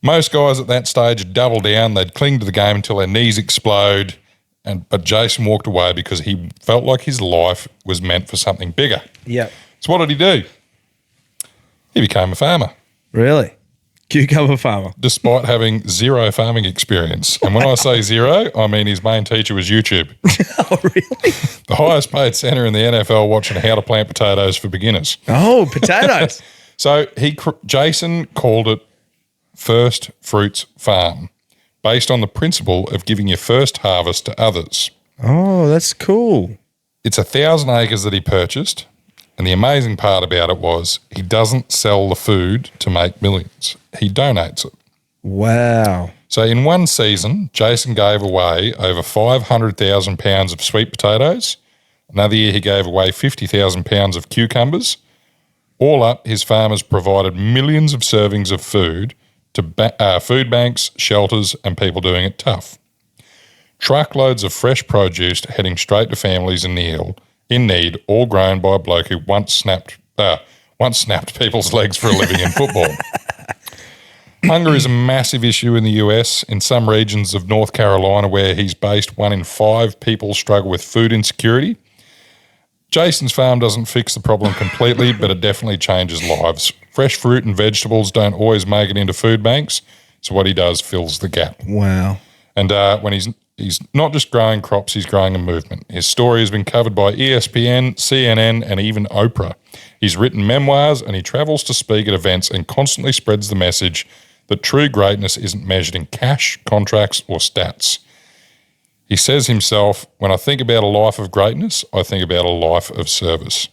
Most guys at that stage would double down. They'd cling to the game until their knees explode. But Jason walked away because he felt like his life was meant for something bigger. Yeah. So what did he do? He became a farmer, Really? Cucumber farmer. despite having zero farming experience. And when I say zero, I mean his main teacher was YouTube. Oh, really? The highest paid centre in the NFL watching how to plant potatoes for beginners. Oh, potatoes. So Jason called it First Fruits Farm, based on the principle of giving your first harvest to others. Oh, that's cool. It's 1,000 acres that he purchased, and the amazing part about it was he doesn't sell the food to make millions. He donates it. Wow. So in one season, Jason gave away over 500,000 pounds of sweet potatoes. Another year he gave away 50,000 pounds of cucumbers. All up, his farmers provided millions of servings of food to food banks, shelters, and people doing it tough. Truckloads of fresh produce heading straight to families in need, all grown by a bloke who once snapped people's legs for a living in football. Hunger is a massive issue in the US. In some regions of North Carolina where he's based, 1 in 5 people struggle with food insecurity. Jason's farm doesn't fix the problem completely, but it definitely changes lives. Fresh fruit and vegetables don't always make it into food banks, so what he does fills the gap. Wow. And when he's not just growing crops, he's growing a movement. His story has been covered by ESPN, CNN, and even Oprah. He's written memoirs and he travels to speak at events and constantly spreads the message that true greatness isn't measured in cash, contracts, or stats. He says himself, when I think about a life of greatness, I think about a life of service.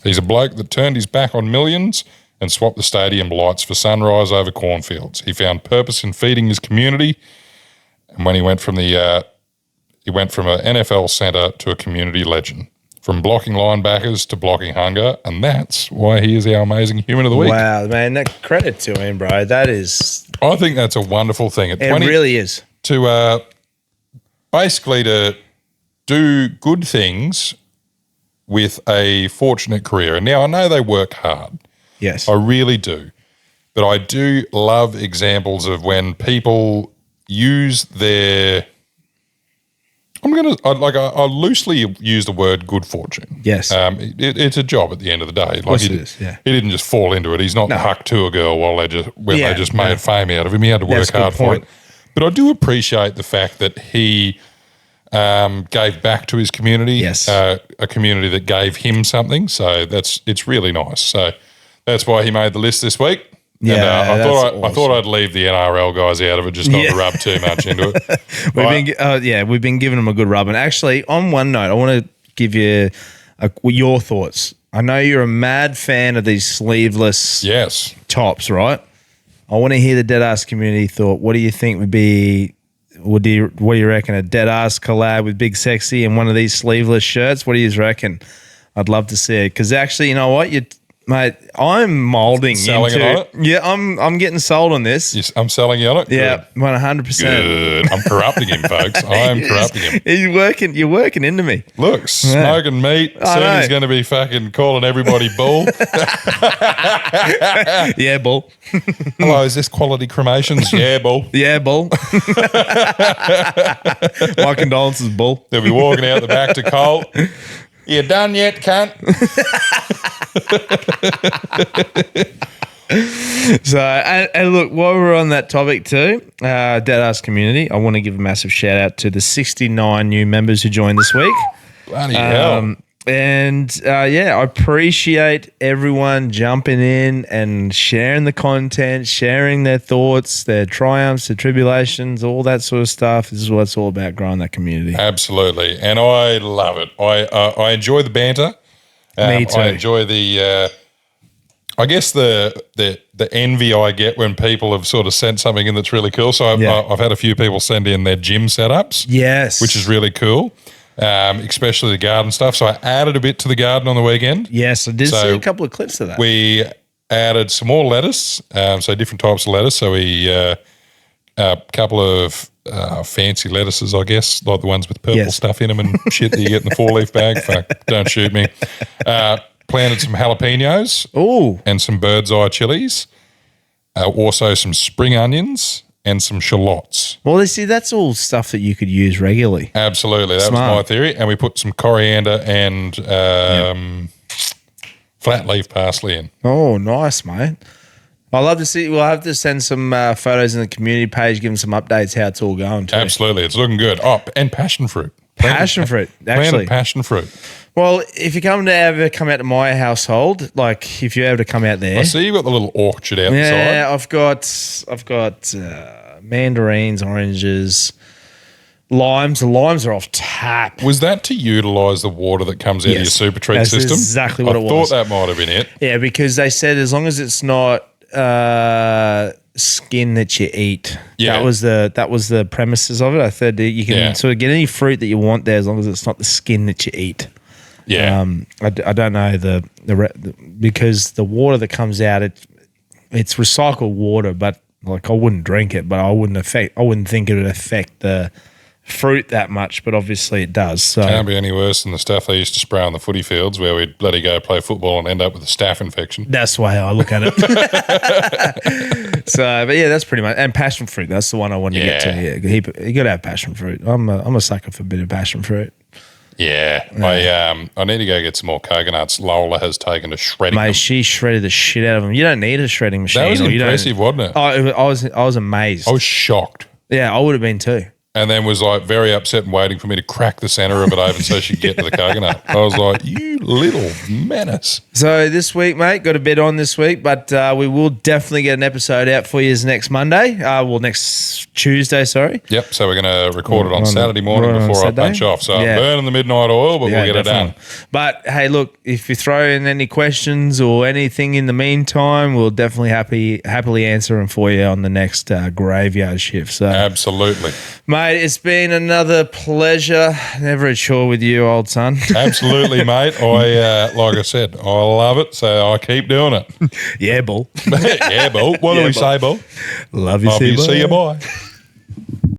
He's a bloke that turned his back on millions and swapped the stadium lights for sunrise over cornfields. He found purpose in feeding his community, and when he went from an NFL centre to a community legend, from blocking linebackers to blocking hunger, and that's why he is our amazing human of the week. Wow, man. That credit to him, bro. That is, I think that's a wonderful thing. At it really is. to basically to do good things with a fortunate career. And now I know they work hard. Yes. I really do. But I do love examples of when people use their I loosely use the word good fortune. Yes. It's a job at the end of the day. Like course it is, yeah. He didn't just fall into it. He's not hucked to a girl when they just made fame out of him. He had to work That's a good hard for point. it. But I do appreciate the fact that he gave back to his community. Yes. A community that gave him something. So it's really nice. So that's why he made the list this week. Yeah, and that's I thought I'd leave the NRL guys out of it, just not to rub too much into it. We've been giving them a good rub. And actually, on one note, I want to give you your thoughts. I know you're a mad fan of these sleeveless Yes. tops, right? I want to hear the Deadass community thought. What do you think would be? What do you reckon? A Deadass collab with Big Sexy and one of these sleeveless shirts? What do you reckon? I'd love to see it because actually, you know what, mate, I'm molding Selling into it on it? Yeah, I'm getting sold on this. I'm selling you on it? Yeah, 100%. Good. I'm corrupting him, folks. I'm corrupting him. You're working into me. Look, smoking meat. I Soon know. he's going to be fucking calling everybody bull. Yeah, bull. Hello, is this quality cremations? Yeah, bull. Yeah, bull. My condolences, bull. They'll be walking out the back to Colt. You done yet, cunt? So, and look, while we're on that topic too, Deadass Community, I want to give a massive shout out to the 69 new members who joined this week. Bloody hell. And I appreciate everyone jumping in and sharing the content, sharing their thoughts, their triumphs, their tribulations, all that sort of stuff. This is what it's all about, growing that community. Absolutely. And I love it. I enjoy the banter. Me too. I enjoy the I guess the envy I get when people have sort of sent something in that's really cool. So I've had a few people send in their gym setups. Yes. Which is really cool. Especially the garden stuff. So I added a bit to the garden on the weekend. Yes, I did see a couple of clips of that. We added some more lettuce, so different types of lettuce. So we a couple of fancy lettuces, I guess, like the ones with purple stuff in them and shit that you get in the 4-leaf bag. Fuck, don't shoot me. Planted some jalapenos. Ooh. And some bird's eye chilies. Also some spring onions. And some shallots. Well, you see, that's all stuff that you could use regularly. Absolutely. That was my theory. And we put some coriander and flat leaf parsley in. Oh, nice, mate. I love to see. We'll have to send some photos in the community page, give them some updates how it's all going too. Absolutely. It's looking good. Oh, and passion fruit. Passion fruit, actually. Planted passion fruit. Well, if you come out to my household, like if you're able to come out there. I see you've got the little orchard out the side. Yeah, I've got mandarins, oranges, limes. The limes are off tap. Was that to utilise the water that comes out of your super treat that's system? exactly what it was. I thought that might have been it. Yeah, because they said as long as it's not skin that you eat. Yeah. That was the premises of it. I said that you can sort of get any fruit that you want there as long as it's not the skin that you eat. Yeah. I don't know because the water that comes out, it's recycled water, but like I wouldn't drink it, but I wouldn't think it would affect the fruit that much, but obviously it does. So Can't be any worse than the stuff they used to spray on the footy fields where we'd bloody go play football and end up with a staph infection. that's the way I look at it. So, but yeah, that's pretty much. And passion fruit, that's the one I wanted to get to. Yeah, you got to have passion fruit. I'm a sucker for a bit of passion fruit. Yeah. I need to go get some more coconuts. Lola has taken to shredding them. Mate, she shredded the shit out of them. You don't need a shredding machine. That was impressive, wasn't it? Oh, I was amazed. I was shocked. Yeah, I would have been too. And then was like very upset and waiting for me to crack the centre of it open so she'd get to the coconut. I was like, you little menace. So this week, mate, got a bit on this week, but we will definitely get an episode out for you next Monday. Next Tuesday, sorry. Yep, so we're going to record it on Saturday morning before I punch off. So I'm burning the midnight oil, but we'll get it done. But hey, look, if you throw in any questions or anything in the meantime, we'll definitely happily answer them for you on the next graveyard shift. So absolutely. Mate, it's been another pleasure. Never a chore with you, old son. Absolutely, mate. Like I said, I love it, so I keep doing it. Yeah, bull. Yeah, bull. What do we say, bull? Love you, See you, bye.